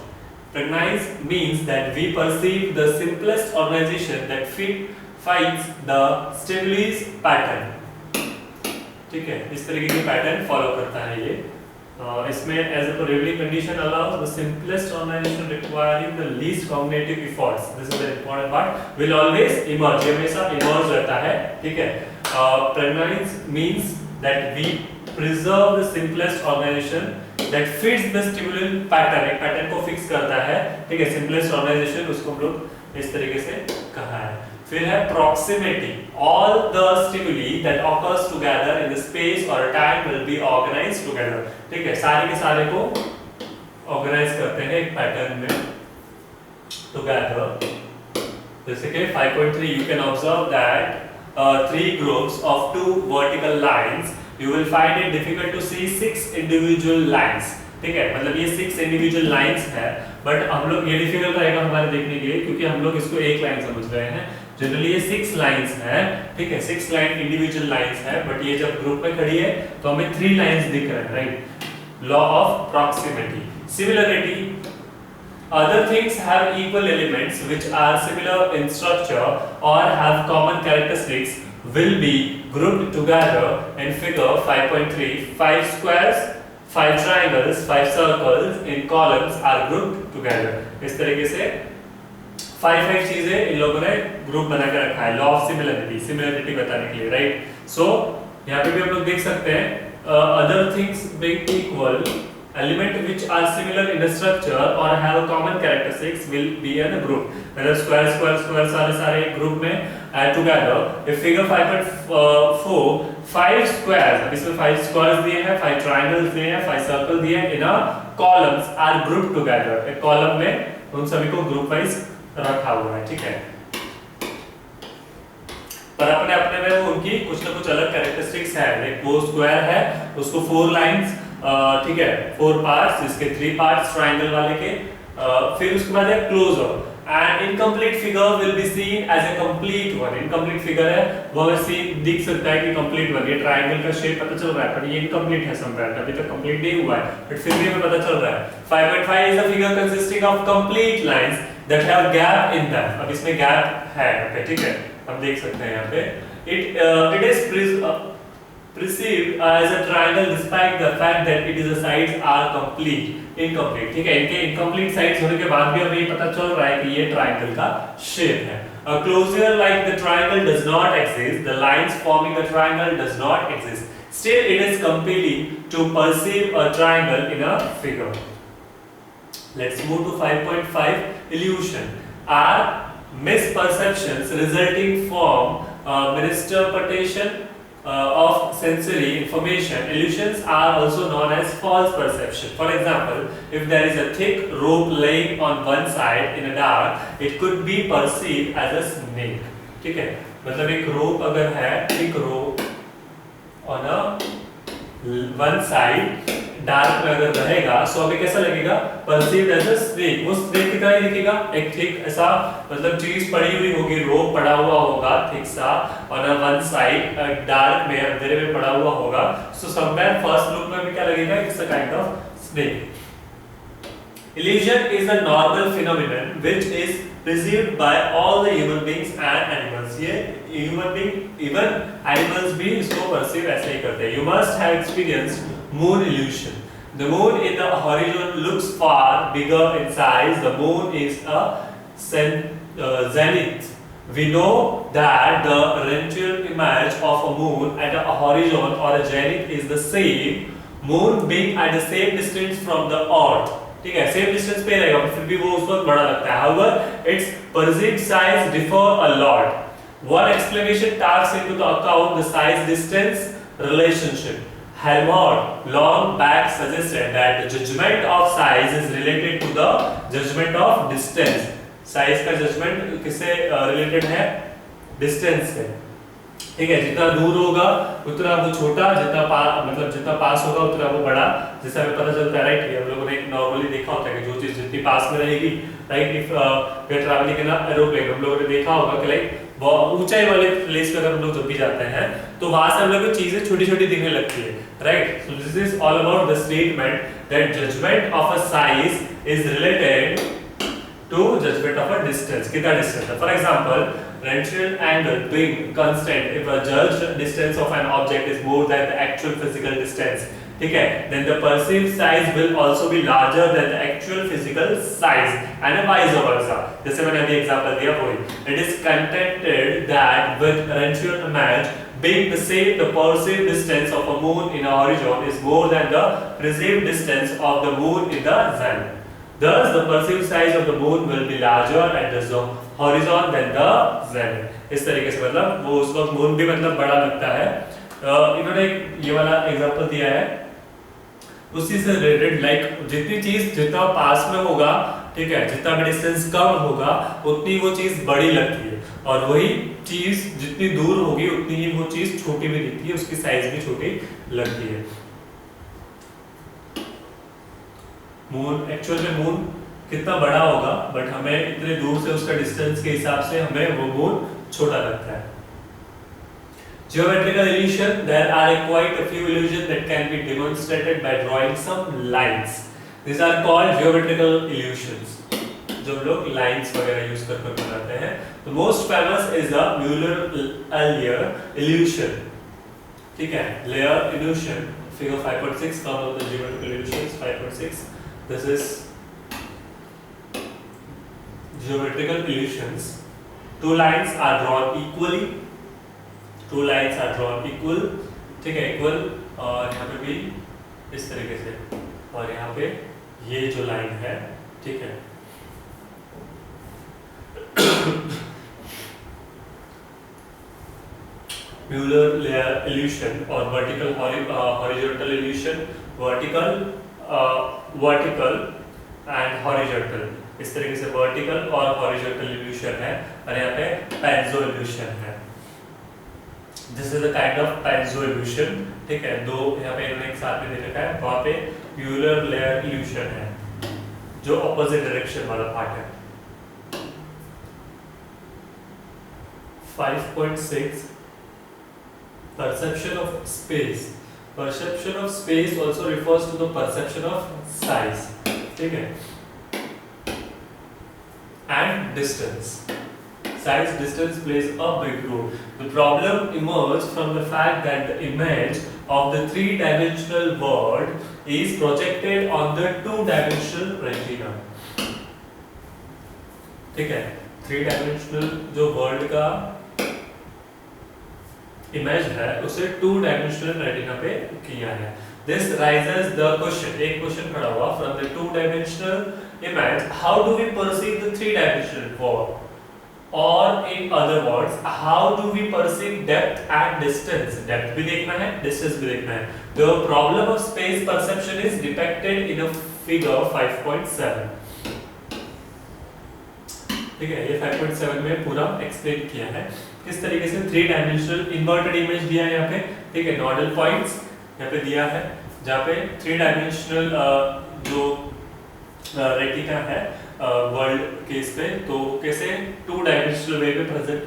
A: Pregnance means that we perceive the simplest organization that fits the stimulus pattern. ठीक है, इस तरीके की pattern follow करता है ये. इसमें as a prevailing condition allows the simplest organization requiring the least cognitive efforts. This is the important part. Will always emerge. ये हमेशा emerge रहता है. ठीक है. Pregnance means that we preserve the simplest organization that fits the stimulant pattern. एक pattern को fix करता है. ठीक है, simplest organization उसको हम लोग इस तरीके से कहा है. फिर है proximity. All the stimuli that occurs together in the space or time will be organized together. ठीक है, सारे के सारे को ऑर्गेनाइज करते हैं एक पैटर्न में together. जैसे कि 5.3 you can observe that 3 groups of 2 vertical lines. You will find it difficult to see 6 individual lines. ठीक है, मतलब ये 6 इंडिविजुअल लाइंस है, बट हम लोग ये डिफिकल्ट रहेगा हमारे देखने के लिए क्योंकि हम लोग इसको एक लाइन समझ रहे हैं. जनरली ये 6 लाइंस हैं. ठीक है, 6 लाइन इंडिविजुअल लाइंस है, बट ये जब ग्रुप में खड़ी है तो हमें 3 लाइंस दिख रहे हैं. Right, law of proximity. Similarity, other things have equal elements which are similar in structure or have common characteristics will be grouped together in figure 5.3. 5 squares, 5 triangles, 5 circles in columns are grouped together. इस तरीके से 5 चीजें इन लोगों ने group बना के रखा है. लॉ ऑफ सिमिलरिटी बताने के लिए. राइट, सो यहाँ पे भी हम लोग देख सकते हैं other things being equal, element which are similar in the structure or have common characteristics will be in a group. मतलब square सारे group में add together. If figure 5.4 5 squares, अब इसमें 5 squares दिए हैं, 5 triangles दिए हैं, 5 circles दिए हैं, in a columns are grouped together. एक column में उन सभी को group wise रखा हुआ है. ठीक है, पर अपने अपने में वो उनकी कुछ ना कुछ अलग कैरेक्टरिस्टिक्स है. एक वो स्क्वायर है, उसको 4 लाइंस, ठीक है, 4 पार्ट्स, जिसके 3 पार्ट्स ट्रायंगल वाले के. फिर उसके बाद है closure. And incomplete figure will be seen as a complete one. Incomplete figure है वो हमें सीन दिख सकता है कि कंप्लीट वन. ये ट्रायंगल का शेप पता चल रहा है, पर ये इनकम्प्लीट है समवेयर, अभी तक कंप्लीट नहीं हुआ है, बट फिर भी हमें पता चल रहा है. 5.5 is a figure consisting of complete lines that have gap in them. अब इसमें गैप है. ठीक है, हम देख सकते हैं यहाँ पे. It is perceived as a triangle despite the fact that its sides are incomplete. ठीक है, इनके incomplete sides होने के बाद भी हमें पता चल रहा है कि ये triangle का shape है. A closure like the triangle does not exist. The lines forming a triangle does not exist. Still, it is compelling to perceive a triangle in a figure. Let's move to 5.5. Illusion are misperceptions resulting from misinterpretation of sensory information. Illusions are also known as false perception. For example, if there is a thick rope laying on one side in the dark, it could be perceived as a snake. ठीक है, मतलब एक rope अगर है, thick rope on a one side dark में अगर रहेगा सो हमें कैसा लगेगा, परसीव्ड एज अ स्नेक, वो स्नेक की तरह ही दिखेगा, एक थिक ऐसा मतलब चीज पड़ी हुई होगी, रोप पड़ा हुआ होगा थिक सा, और वन साइड डार्क में अंधेरे में पड़ा हुआ होगा, सो समवेयर फर्स्ट लुक में भी क्या लगेगा, it's a kind of snake. Illusion is a normal phenomenon which is perceived by all the human beings and animals. ये human being, even animals भी इसको perceive ऐसे ही करते हैं. You must have experienced moon illusion. The moon in the horizon looks far bigger in size. The moon is a zenith. We know that the rential image of a moon at a horizon or a zenith is the same. Moon being at the same distance from the earth, ठीक है, same distance पे रहेगा, फिर भी वो उस वक्त बड़ा लगता है. However, its perceived size differ a lot. One explanation takes into the account the size-distance relationship. Helmholtz long back suggested that the judgment of size is related to the judgment of distance. Size का judgment किससे related है? Distance से. ठीक है, जितना दूर होगा उतना वो छोटा, जितना मतलब जितना पास होगा उतना वो बड़ा. जैसे हमें पता चलता है राइट, हम लोगों ने नॉर्मली देखा होता है कि जो चीज जितनी पास में रहेगी, right, if we are travelling in aeroplane, हम लोगों ने देखा होगा कि लाइक बहुत ऊंचाई वाले प्लेस पे अगर हम लोग जब भी जाते हैं तो वहां से हम लोग को चीजें छोटी छोटी दिखने लगती है, right. So this is all about the statement that judgment of a size is related to judgment of a distance. कितना distance है? For example, radial angle being constant if a judged distance of an object is more than the actual physical distance, ठीक है, then the perceived size will also be larger than the actual physical size and vice versa. जैसे मैंने अभी example दिया वही. It is contended that with radial image being the same, the perceived distance of a moon in a horizon is more than the perceived distance of the moon in the zenith. Thus, the perceived size of the moon will be larger at the horizon than the zenith. इस तरीके से मतलब वो उस वक्त moon भी मतलब बड़ा लगता है. इन्होंने ये वाला एग्जांपल दिया है उसी से रिलेटेड, लाइक जितनी चीज जितना पास में होगा, ठीक है, जितना भी डिस्टेंस कम होगा उतनी वो चीज बड़ी लगती है, और वही चीज जितनी दूर होगी उतनी ही वो चीज छोटी भी दिखती है, उसकी साइज भी छोटी लगती है. मून एक्चुअल में मून कितना बड़ा होगा, बट हमें इतने दूर से उसका डिस्टेंस के हिसाब से हमें वो मून छोटा लगता है. Geometrical illusion, there are quite a few illusions that can be demonstrated by drawing some lines. These are called geometrical illusions. जो लोग lines वगैरह यूज कर बनाते हैं. The most famous is the Mueller-Lyer illusion. ठीक है, Lyer illusion. Figure 5.6 comes of the geometrical illusions. 5.6. This is geometrical illusions. Two lines are drawn equally. Two lines are drawn equal. ठीक है, equal, और यहाँ पे भी इस तरीके से, और यहाँ पे ये जो लाइन है, ठीक है. Mueller-Lyer illusion और vertical horizontal illusion. Vertical and horizontal, इस तरीके से vertical और horizontal illusion है, और यहाँ पे piezo illusion है. This is a kind of piezo illusion. ठीक है, दो यहाँ पे इन्होंने एक साथ में दे रखा है, वहाँ पे Mueller-Lyer illusion है जो opposite direction वाला पार्ट है. 5.6 Perception of space. Perception of space also refers to the perception of size. ठीक है, and distance. Size, distance plays a big role. The problem emerges from the fact that the image of the three-dimensional world is projected on the two-dimensional retina. ठीक है, three-dimensional जो world का image है उसे two dimensional retina पे किया है. This raises the question, एक क्वेश्चन खड़ा हुआ, from the two dimensional image how do we perceive the three dimensional world, और in other words how do we perceive depth and distance. Depth भी देखना है, डिस्टेंस भी देखना है. The problem of space perception is depicted in a figure 5.7. ठीक है, ये 5.7 में पूरा एक्सप्लेन किया है किस तरीके से थ्री डायमेंशनल इन्वर्टेड इमेज दिया है यहाँ पे. ठीक है, नोडल पॉइंट्स यहाँ पे दिया है, जहाँ पे 3 डायमेंशनल जो रेटिना है वर्ल्ड केस पे, तो कैसे 2 डायमेंशनल वे में प्रेजेंट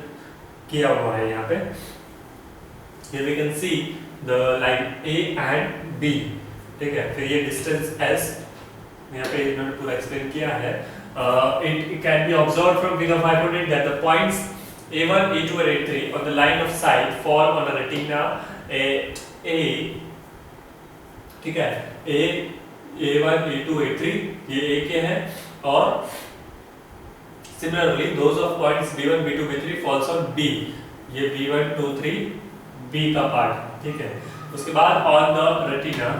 A: किया हुआ है यहाँ पे। Here we can see the line A and B, ठीक है। फिर ये डिस्टेंस S यहाँ पे इन्होंने पूरा एक्सप्लेन किया है। It can be observed from figure 5.8 that the points A1, A2 and A3 on the line of sight fall on a retina A, ठीक है। A1, A2, A3 ये A के हैं, और similarly those of points B1, B2, B3 falls on B, ये B1, 2, 3 B का part, ठीक है। उसके बाद on the retina,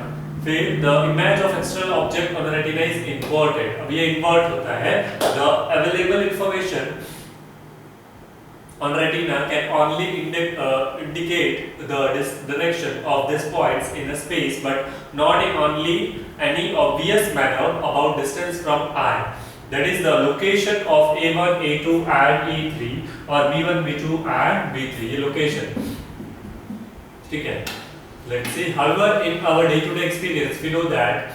A: फिर the image of external object on the retina is inverted। अब ये invert होता है। The available information on retina can only indicate the direction of these points in a space, but not in only any obvious manner about distance from eye. That is the location of A1, A2 and A3 or B1, B2 and B3, ये location, ठीक है। Let's see. However, in our day-to-day experience, we know that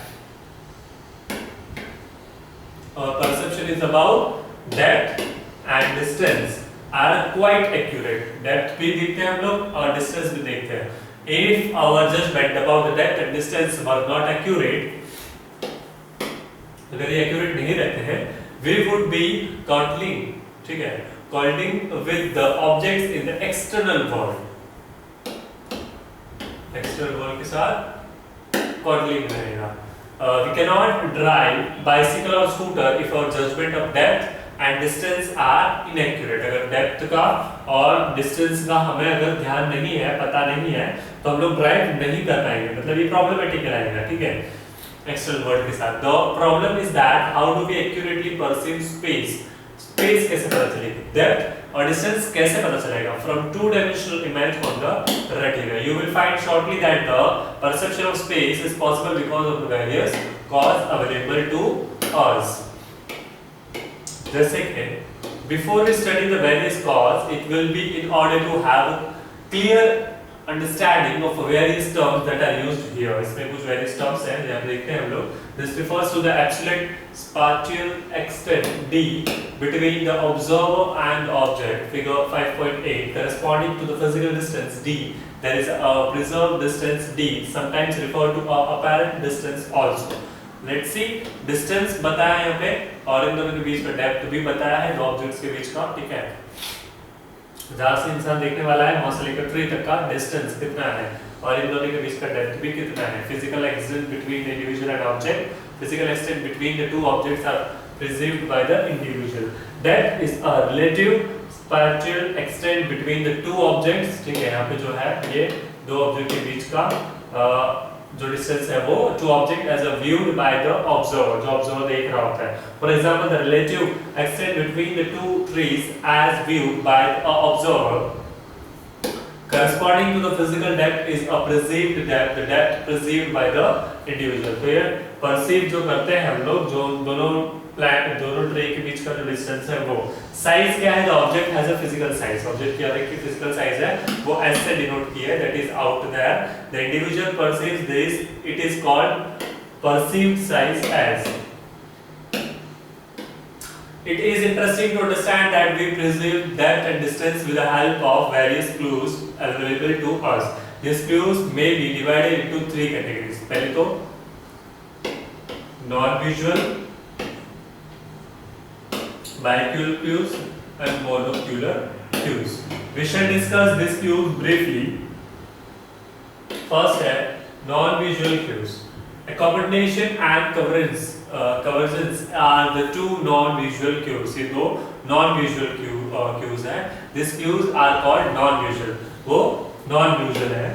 A: our perception is about depth and distance are quite accurate. Depth भी देखते हैं हम लोग और distance भी देखते हैं। If our judgment about the depth and distance were not accurate, अगर ये accurate नहीं रहते हैं, we would be counting, ठीक है, counting with the objects in the external world, external world के साथ counting रहेगा। We cannot drive bicycle or scooter if our judgment of depth and distance are inaccurate। अगर depth का और distance का हमें अगर ध्यान नहीं है, पता नहीं है, तो हम लोग ड्राइव नहीं कर पाएंगे, मतलब ये प्रॉब्लमेटिक रहेगा, ठीक है, एक्सटर्नल वर्ल्ड के साथ। The problem is that how do we accurately perceive space? Space कैसे पता चलेगी? Depth और distance कैसे पता चलेगा? From 2-dimensional image on the retina, you will find shortly that the perception of space is possible because of the various causes available to us। जैसे कि before we study the various causes, it will be in order to have clear understanding of various terms that are used here। इसमें कुछ various terms हैं जहाँ देखते हैं हम लोग। This refers to the absolute spatial extent D between the observer and object, figure 5.8, corresponding to the physical distance D, there is a preserved distance D, sometimes referred to a apparent distance also। Let's see, distance बताया है यहाँ पे, और इन दोनों के बीच में depth भी बताया है, दो ऑब्जेक्ट्स के बीच का, ठीक है। जहाँ से इंसान देखने वाला है वहाँ से लेकर ट्री तक का डिस्टेंस कितना है, और इन दोनों के बीच का डेप्थ भी कितना है। Physical extent between the individual and object, physical extent between the two objects are perceived by the individual। Depth is a relative spatial extent between the two objects, ठीक है। यहाँ पे जो है ये दो ऑब्जेक्ट के बीच का जो डिस्टेंस है वो two object as a viewed by the observer, जो ऑब्जर्वर देख रहा होता है। For example the relative extent between the two trees as viewed by a observer corresponding to the physical depth is a perceived depth, the depth perceived by the individual। तो ये perceive जो करते हैं हम लोग, जो दोनों प्लांट, दोनों ट्री के बीच का जो डिस्टेंस है वो। साइज क्या है? The object has a physical size, object की अलग की फिजिकल साइज है, वो एस से डिनोट की है, that is out there. The individual perceives this, it is called perceived size as। It is interesting to understand that we perceive depth and distance with the help of various clues available to us। These clues may be divided into 3 categories। पहले तो non-visual, bicular clues and monocular clues। We shall discuss these clues briefly। First है non-visual clues। Accommodation and convergence are the two non-visual cues। ये दो non-visual cues हैं। These cues are called non-visual। वो non-visual है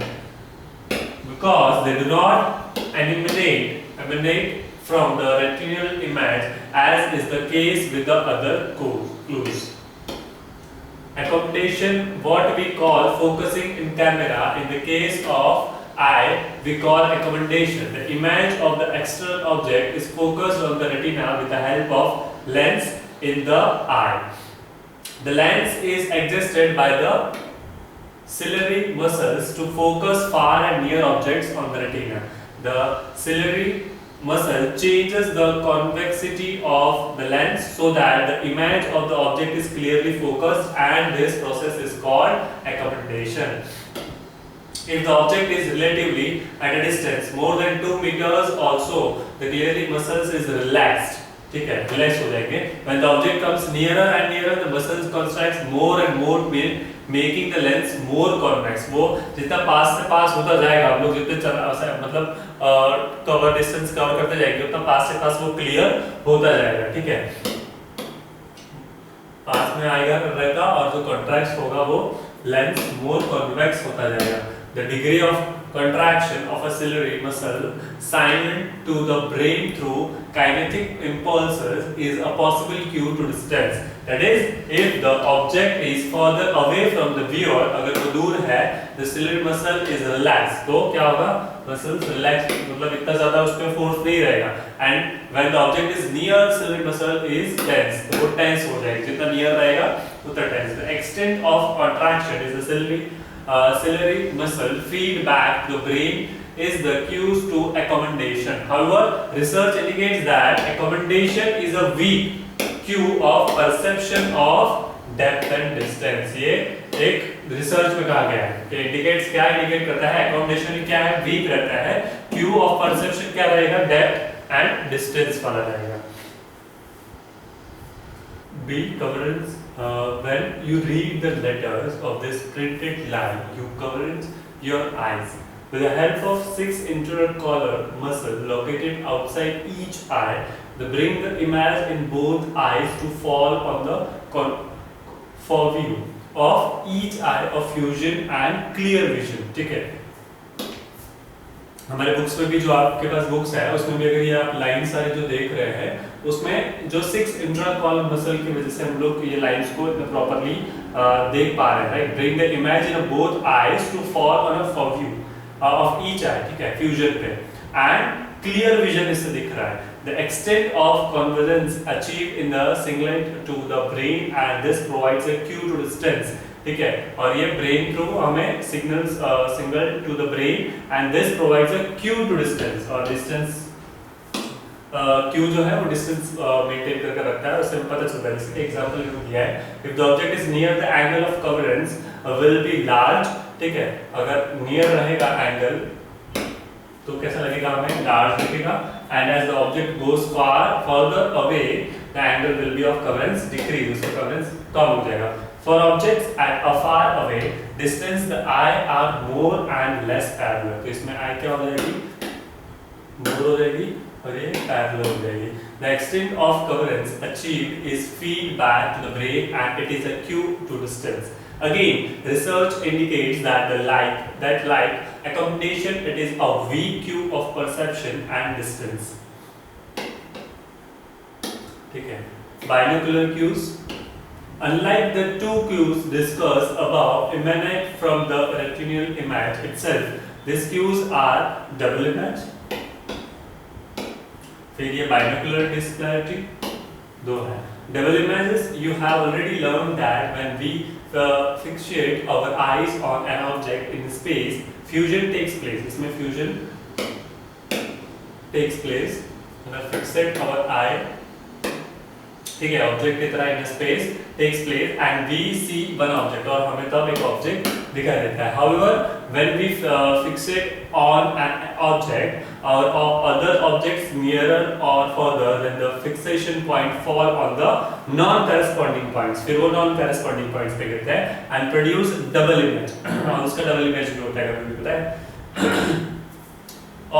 A: because they do not emanate from the retinal image as is the case with the other clues। Accommodation, what we call focusing in camera, in the case of eye we call accommodation। The image of the external object is focused on the retina with the help of lens in the eye। The lens is adjusted by the ciliary muscles to focus far and near objects on the retina। the ciliary muscle changes the convexity of the lens so that the image of the object is clearly focused, and this process is called accommodation. If the object is relatively at a distance more than 2 meters, also the ciliary muscles is relaxed. ठीक है, relax हो जाएंगे. When the object comes nearer and nearer, the muscles contracts more and more, making the lens more convex. वो जितना पास से पास होता जाएगा, आप लोग जितने मतलब कवर डिस्टेंस कवर करते जाएंगे, उतना पास से पास वो क्लियर होता जाएगा. ठीक है, पास में आएगा रहेगा और जो कॉन्ट्रैक्ट होगा वो लेंस मोर कॉन्वेक्स होता जाएगा. The degree of contraction of a ciliary muscle signaled to the brain through kinetic impulses is a possible cue to distance. That is, if the object is further away from the viewer, अगर वो दूर है, the ciliary muscle is relaxed. तो क्या होगा? Muscles relaxed, मतलब इतना ज़्यादा उस पर फोर्स नहीं रहेगा. And when the object is near, ciliary muscle is tense. तो वो tense हो जाएगी. जितना near रहेगा, उतना tense. The extent of contraction is the ciliary muscle feedback to the brain is the cues to accommodation. However, research indicates that accommodation is a weak cue of perception of depth and distance. ये एक research में कहा गया है कि indicates क्या indicate करता है, accommodation क्या है, वीक रहता है. क्यू ऑफ परसेप्शन क्या रहेगा, डेप्थ एंड डिस्टेंस वाला रहेगा. B. Coverance. When you read the letters of this printed line, you cover your eyes. With the help of 6 internal collar muscles located outside each eye, they bring the image in both eyes to fall on the foreview of each eye of fusion and clear vision. ठीक है, हमारे books में भी जो आपके पास books है उसमें भी अगर ये आप लाइन सारे जो देख रहे हैं उसमें जो 6 इंट्रा कॉलम मसल की वजह से हम लोग ये लाइंस को प्रॉपर्ली देख पा रहे हैं. Right, bring the image in both eyes to fall on a fovea of each eye. ठीक है, फ्यूजन पे एंड क्लियर विजन इससे दिख रहा है. The extent of convergence achieve in the signal to the brain and this provides a cue to distance. ठीक है, और ये ब्रेन थ्रू हमें signal to the brain and this provides a cue to distance. और distance cue जो है वो distance maintain करके रखता है, उससे पता चलता है. जैसे एग्जांपल दिया है, if the object is near the angle of convergence will be large. ठीक है, अगर नियर रहेगा एंगल तो कैसा लगेगा हमें, लार्ज दिखेगा. And as the object goes farther away the angle will be of convergence decrease, उसका कवरेंस कम हो जाएगा. For objects at a far away distance, the eye are more and less parallel. तो इसमें eye क्या हो जाएगी, more हो जाएगी और ये parallel हो जाएगी. The extent of coverance achieved is feedback to the brain and it is a cue to distance. Again, research indicates that like accommodation, it is a weak cue of perception and distance. ठीक है, binocular cues. Unlike the two cues discussed above emanate from the retinal image itself, these cues are double image. फिर ये binocular disparity दो है. Double images, you have already learned that when we fixate our eyes on an object in space, fusion takes place. इसमें fusion takes place. When we fixate our eye, ठीक है, object की तरह in space takes place and we see one object, और हमें तब एक object दिखाई देता है. However when we fixate on an object और अदर ऑब्जेक्ट्स नियरर और further than the fixation point fall on the non corresponding points, फिर वो नॉन करेस्पॉन्डिंग पॉइंट्स पे गिरते हैं एंड प्रोड्यूस डबल इमेज. और उसका डबल इमेज भी होता है, कभी पता है.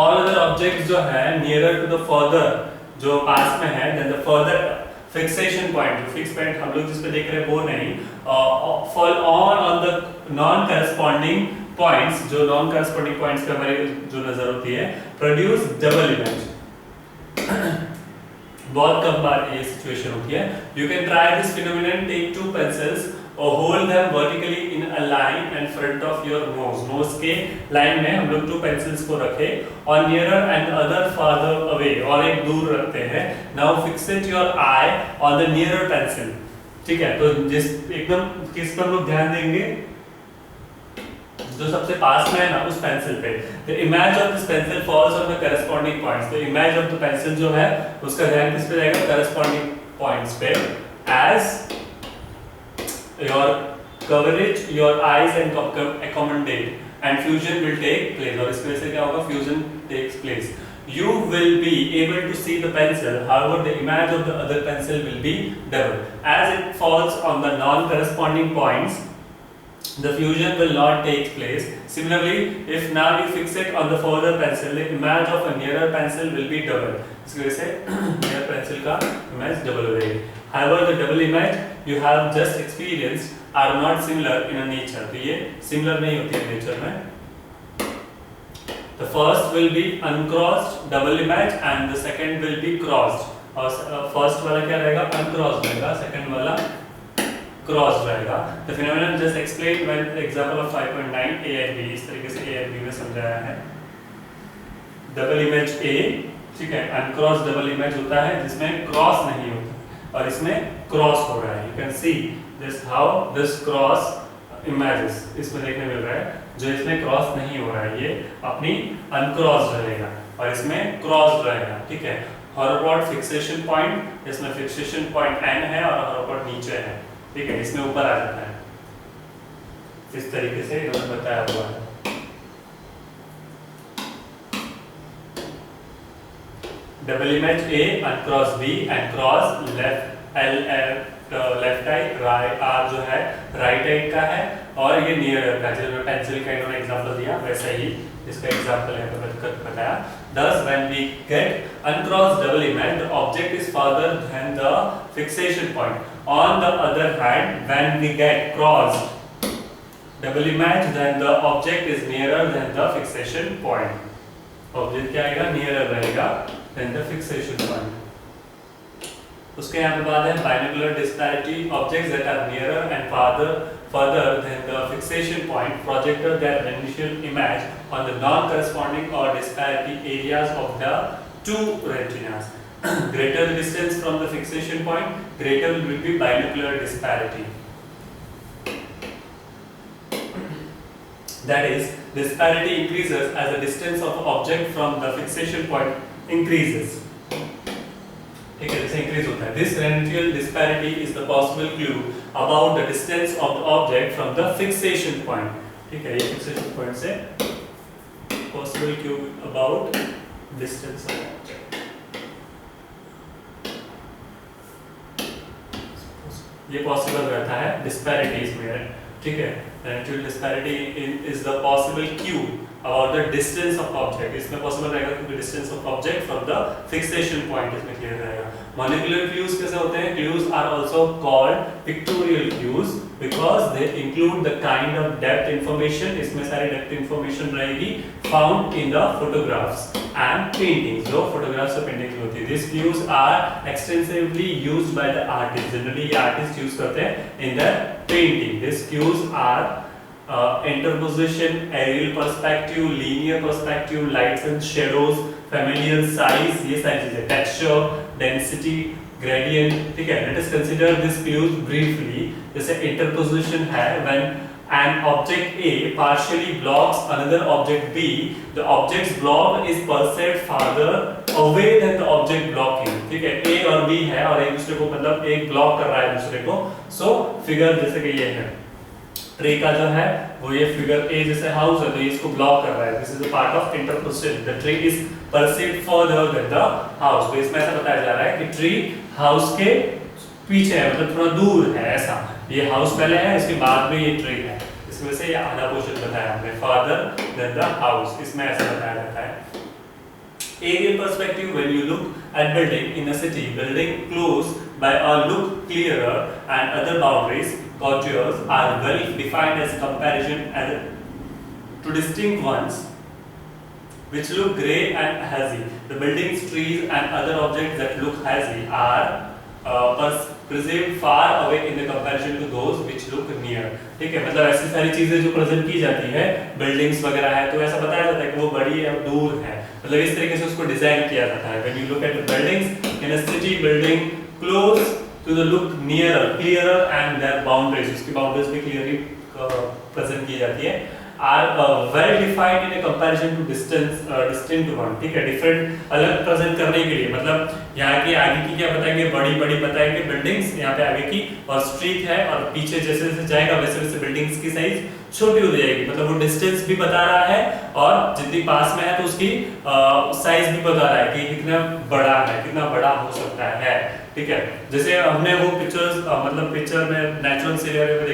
A: ऑल अदर ऑब्जेक्ट्स जो है नियरर टू द फर्दर, जो पास में है, then the further fixation point, fix point हम लोग जिस पे देख रहे हैं वो नहीं, fall on the non corresponding points, जो नॉन करेस्पॉन्डिंग पॉइंट्स पे हमारी जो नजर होती है, प्रोड्यूस डबल इमेज. बहुत कम बार ये सिचुएशन होती है. You can try this phenomenon, take 2 pencils और hold them vertically in a line and front of your nose. Nose के लाइन में हम लोग 2 पेंसिल्स को रखे और nearer and other farther away, और एक दूर रखते हैं. Now fixate your eye on the nearer pencil. ठीक है, तो जिस एकदम किस पर लोग ध्यान देंगे, जो सबसे पास में है ना उस पेंसिल पे, the image of this pencil falls on the corresponding points, the image of the pencil जो है उसका ध्यान किस पे जाएगा, करस्पॉन्डिंग पॉइंट्स पे, as your coverage your eyes and accommodate and fusion will take place, और इस वजह से क्या होगा, fusion takes place. You will be able to see the pencil, however the image of the other pencil will be double. As it falls on the non-corresponding points, the fusion will not take place. Similarly, if now you fix it on the further pencil, the image of a nearer pencil will be double. इस वजह से near pencil का image double हो जाएगी. However, the double image you have just experienced are not similar in a nature. तो ये similar नहीं होती है nature में. The first will be uncrossed double image and the second will be crossed. और first वाला क्या रहेगा, uncrossed रहेगा, second वाला crossed रहेगा. The phenomenon just explained when the example of 5.9 A and B, इस तरीके से A and B में समझाया है. Double image A, ठीक है, uncrossed double image होता है जिसमें cross नहीं होता, और इसमें cross हो रहा है. You can see this how this cross images इसमें देखने मिल रहा है. जो इसमें क्रॉस नहीं हो रहा है ये अपनी अनक्रॉस्ड रहेगा और इसमें क्रॉस्ड रहेगा, ठीक है. हॉरोपॉड फिक्सेशन पॉइंट, इसमें फिक्सेशन पॉइंट n है और हॉरोपॉड नीचे है, ठीक है, इसमें ऊपर आ जाता है. इस तरीके से इन्होंने बताया हुआ है. Double image A uncross B and cross left L left eye, right R जो है राइट साइड का है और ये नियर का, जैसे पेंसिल का इन्होंने एग्जांपल दिया वैसा ही इसका एग्जांपल है तो बताया. Thus when we get uncrossed double image, the object is farther than the fixation point. On the other hand, when we get crossed double image, then the object is nearer than the fixation point. Object क्या आएगा, nearer रहेगा than the fixation point. उसके यहाँ पे बात है binocular disparity, objects that are nearer and further than the fixation point project their initial image on the non-corresponding or disparity areas of the two retinas. Greater the distance from the fixation point, greater will be binocular disparity. That is, disparity increases as the distance of object from the fixation point increases. ठीक है, जैसे increase होता है. This radial disparity is the possible clue about the distance of the object from the fixation point. ठीक है, ये fixation point से possible clue about distance of object. ये possible रहता है disparities में, ठीक है. Radial disparity is the possible clue about the distance of object. इसमें possible रहेगा क्योंकि distance of object from the fixation point इसमें clear रहेगा. Molecular clues कैसे होते हैं? Clues are also called pictorial clues because they include the kind of depth information, इसमें सारी depth information रहेगी found in the photographs and paintings, जो photographs और paintings में होती है. These clues are extensively used by the artists. Generally ये artists use करते हैं in their painting. These clues are interposition, aerial perspective, linear perspective, lights and shadows, familiar size, ये सारी चीजें, texture, density, gradient, ठीक है. Let us consider these clues briefly. जैसे interposition है when an object A partially blocks another object B, the object's block is perceived farther away than the object blocking. ठीक है, A और B है और एक दूसरे को मतलब एक ब्लॉक कर रहा है दूसरे को. So figure जैसे कि ये है, ट्री का जो है वो ये फिगर ए जैसे हाउस है तो ये इसको ब्लॉक कर रहा है. This is a part of interposition. The tree is perceived further than the house. तो इसमें ऐसा बताया जा रहा है कि ट्री हाउस के पीछे है, मतलब थोड़ा दूर है ऐसा. ये हाउस पहले है, इसके बाद में ये ट्री है. इस वजह से ये आधा पोर्शन बताया हमने, फर्दर देन द हाउस. इसमें ऐसा बताया जाता है. Aerial perspective, when you look at building in a city, building close by a look clearer and other boundaries, contours are well defined as comparison to distinct ones which look grey and hazy. The buildings, trees and other objects that look hazy are perceived far away in the comparison to those which look near. ठीक है, मतलब ऐसी सारी चीजें जो present की जाती है, बिल्डिंग्स वगैरह है तो ऐसा बताया जाता है कि वो बड़ी है और दूर है. मतलब इस तरीके से उसको डिजाइन किया जाता है. When you look at the buildings in a city, building close to the look nearer, clearer and their boundaries, उसकी boundaries भी clearly present की जाती है, are well defined in a comparison to distant one, ठीक है, different अलग present करने के लिए, मतलब यहाँ की आगे की क्या बताएंगे, बड़ी बड़ी बताएंगे बिल्डिंग्स यहाँ पे आगे की, और स्ट्रीट है, और पीछे जैसे जैसे जाएगा वैसे वैसे बिल्डिंग्स की साइज छोटी हो जाएगी, मतलब वो डिस्टेंस भी बता रहा है और जितनी पास में है तो उसकी साइज भी बता रहा है कि कितना बड़ा है, कितना बड़ा हो सकता है, ठीक है। जैसे हमने वो पिक्चर्स मतलब पिक्चर में नेचुरल सिनेरियो में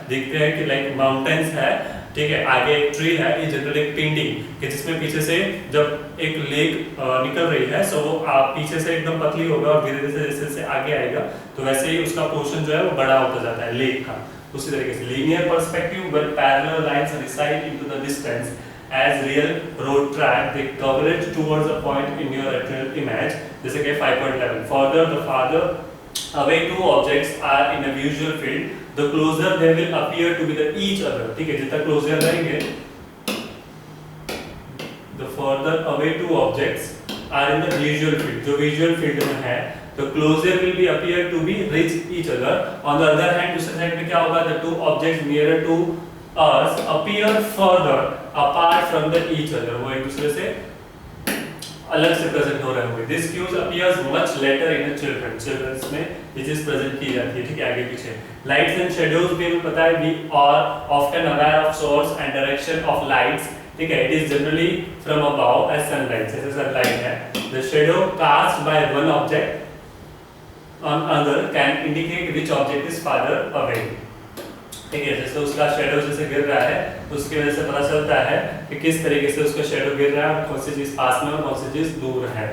A: देखते हैं कि लाइक माउंटेन्स है, ठीक है, आगे एक ट्री है, ये जनरली एक पेंटिंग कि जिसमें पीछे से जब एक लेक निकल रही है, सो वो पीछे से एकदम पतली होगा और धीरे धीरे जैसे जैसे आगे आएगा तो वैसे ही उसका पोर्शन जो है वो बड़ा होता जाता है लेक का। उसी तरीके से linear perspective where parallel lines recede into the distance as real road track, they coverage towards a point in your retinal image, जैसे कि 5.11 further the farther away two objects are in a visual field, the closer they will appear to be the each other, ठीक है, जितना closer रहेंगे, the further away two objects are in the visual field, जो visual field में है, the closer will be appear to be reach each other. On the other hand, दूसरे side में क्या होगा, the two objects nearer to us appear further apart from the each other, वो एक दूसरे से अलग से प्रेजेंट हो रहे होंगे। This cues appears much later in the children, childrens में ये चीज प्रेजेंट की जाती है, ठीक है, आगे पीछे। Lights and shadows भी हमें पता है, we are often aware of source and direction of lights, ठीक है, it is generally from above as sunlight, जैसे sunlight है। The shadow cast by one object on other can indicate which object is farther away, ठीक है, जैसे उसका shadow जैसे गिर रहा है तो उसकी वजह से पता चलता है कि किस तरीके से उसका शेडो गिर रहा है और कौन सी चीज पास में और कौन सी चीज दूर है।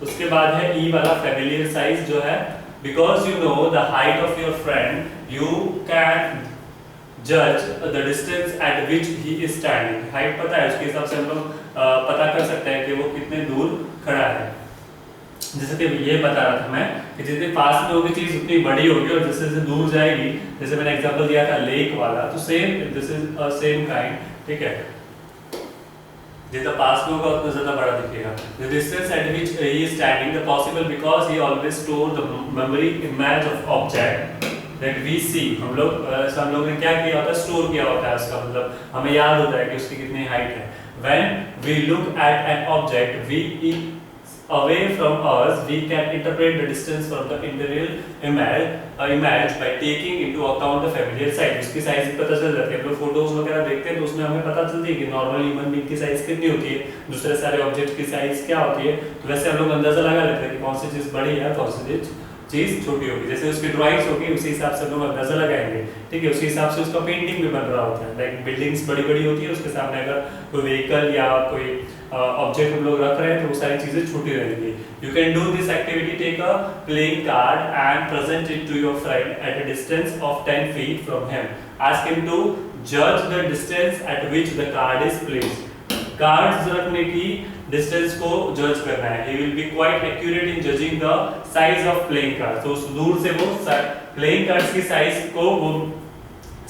A: उसके बाद है ई वाला फैमिलियर साइज जो है, because you know the height of your friend you can जज the distance at which he is standing, height पता है उसके हिसाब से हम लोग पता कर सकते हैं कि वो कितने दूर खड़ा है। जैसे कि ये बता रहा था मैं कि जितने पास में होगी चीज उतनी बड़ी होगी और जैसे जैसे दूर जाएगी, जैसे मैंने एग्जांपल दिया था लेक वाला, तो same this is a same kind, ठीक है, जितना पास में होगा उतना ज्यादा बड़ा दिखेगा। The distance at which he is standing the possible because he always store the memory image of object that we see, हम लोग ने क्या किया होता है, स्टोर किया होता है उसका, मतलब हमें याद होता है कि उसकी कितनी हाइट है। When we look at an object we away from us, we can interpret the distance from the interior image by taking into account the familiar size, उसकी साइज पता चल जाती है। हम लोग फोटोज वगैरह देखते हैं तो उसमें हमें पता चलती है कि नॉर्मल ह्यूमन बीइंग की साइज कितनी होती है, दूसरे सारे ऑब्जेक्ट की साइज क्या होती है, तो वैसे हम लोग अंदाजा लगा लेते हैं कि कौन सी चीज बड़ी है कौन सी चीज छोटी होगी। जैसे उसकी ड्राइंग्स होगी उसी हिसाब से हम लोग अंदाजा लगाएंगे, ठीक है, उसी हिसाब से उसका पेंटिंग भी बन रहा होता है। लाइक बिल्डिंग्स बड़ी बड़ी होती है, उसके सामने अगर कोई व्हीकल या कोई ऑब्जेक्ट हम लोग रख रहे हैं तो वो सारी चीजें छोटी रहेंगी। You can do this activity, take a playing card and present it to your friend at a distance of 10 feet from him, ask him to जज the distance at which the card is placed. Cards रखने की distance को जज करना है। He will be quite accurate in judging the size of playing card, तो दूर से वो प्लेइंग कार्ड्स की साइज को वो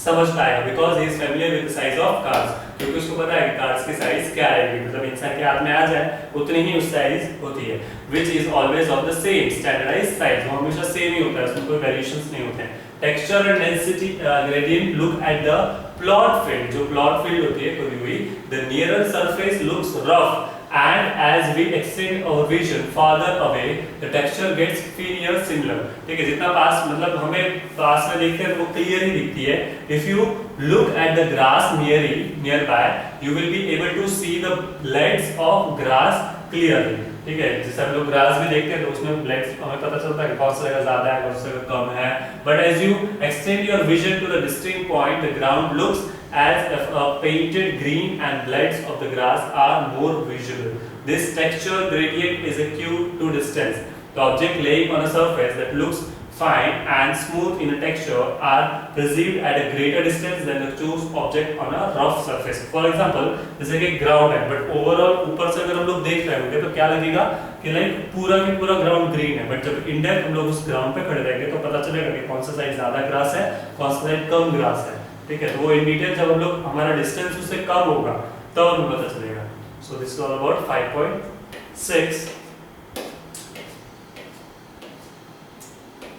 A: समझ पाएगा, because he is familiar with the size of cards, क्योंकि उसको पता है कि कार्ड्स की साइज क्या आएगी, मतलब इंसान के हाथ में आ जाए उतनी ही उस साइज होती है, which is always of the same standardized size, वो हमेशा सेम ही होता है, उसमें कोई वेरिएशंस नहीं होते हैं। Texture and density gradient, look at the plot field, जो plot field होती है खुदी हुई, the nearer surface looks rough and as we extend our vision farther away the texture gets clear similar, ठीक है, जितना पास मतलब हमें पास में देखते हैं तो वो क्लियर ही दिखती है। If you look at the grass nearby you will be able to see the blades of grass clearly, ठीक है, जैसे हम लोग ग्रास भी देखते हैं तो उसमें ब्लेड्स हमें पता चलता है कि कौन सा जगह ज्यादा है कौन सा जगह कम है। But as you extend your vision to the distinct point the ground looks as if a painted green and blades of the grass are more visible. This texture gradient is a cue to distance. The object laying on a surface that looks fine and smooth in a texture are perceived at a greater distance than the choose object on a rough surface. For example, जैसे कि ground है but overall ऊपर से अगर हम लोग देख रहे होंगे तो क्या लगेगा कि लाइक पूरा की पूरा ग्राउंड ग्रीन है, बट जब इंडेक्स हम लोग उस ग्राउंड पे खड़े रहेंगे तो पता चलेगा कि कौन सा साइड ज्यादा ग्रास है कौन सा साइड कम ग्रास है, ठीक है, तो वो इन डिटेल जब हम लोग हमारा डिस्टेंस उससे कम होगा तब हमें पता चलेगा। सो दिस इज ऑल अबाउट 5.6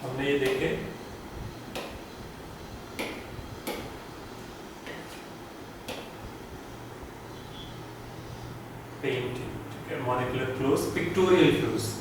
A: हमने ये देखे। painting. Okay, monocular clues, pictorial clues.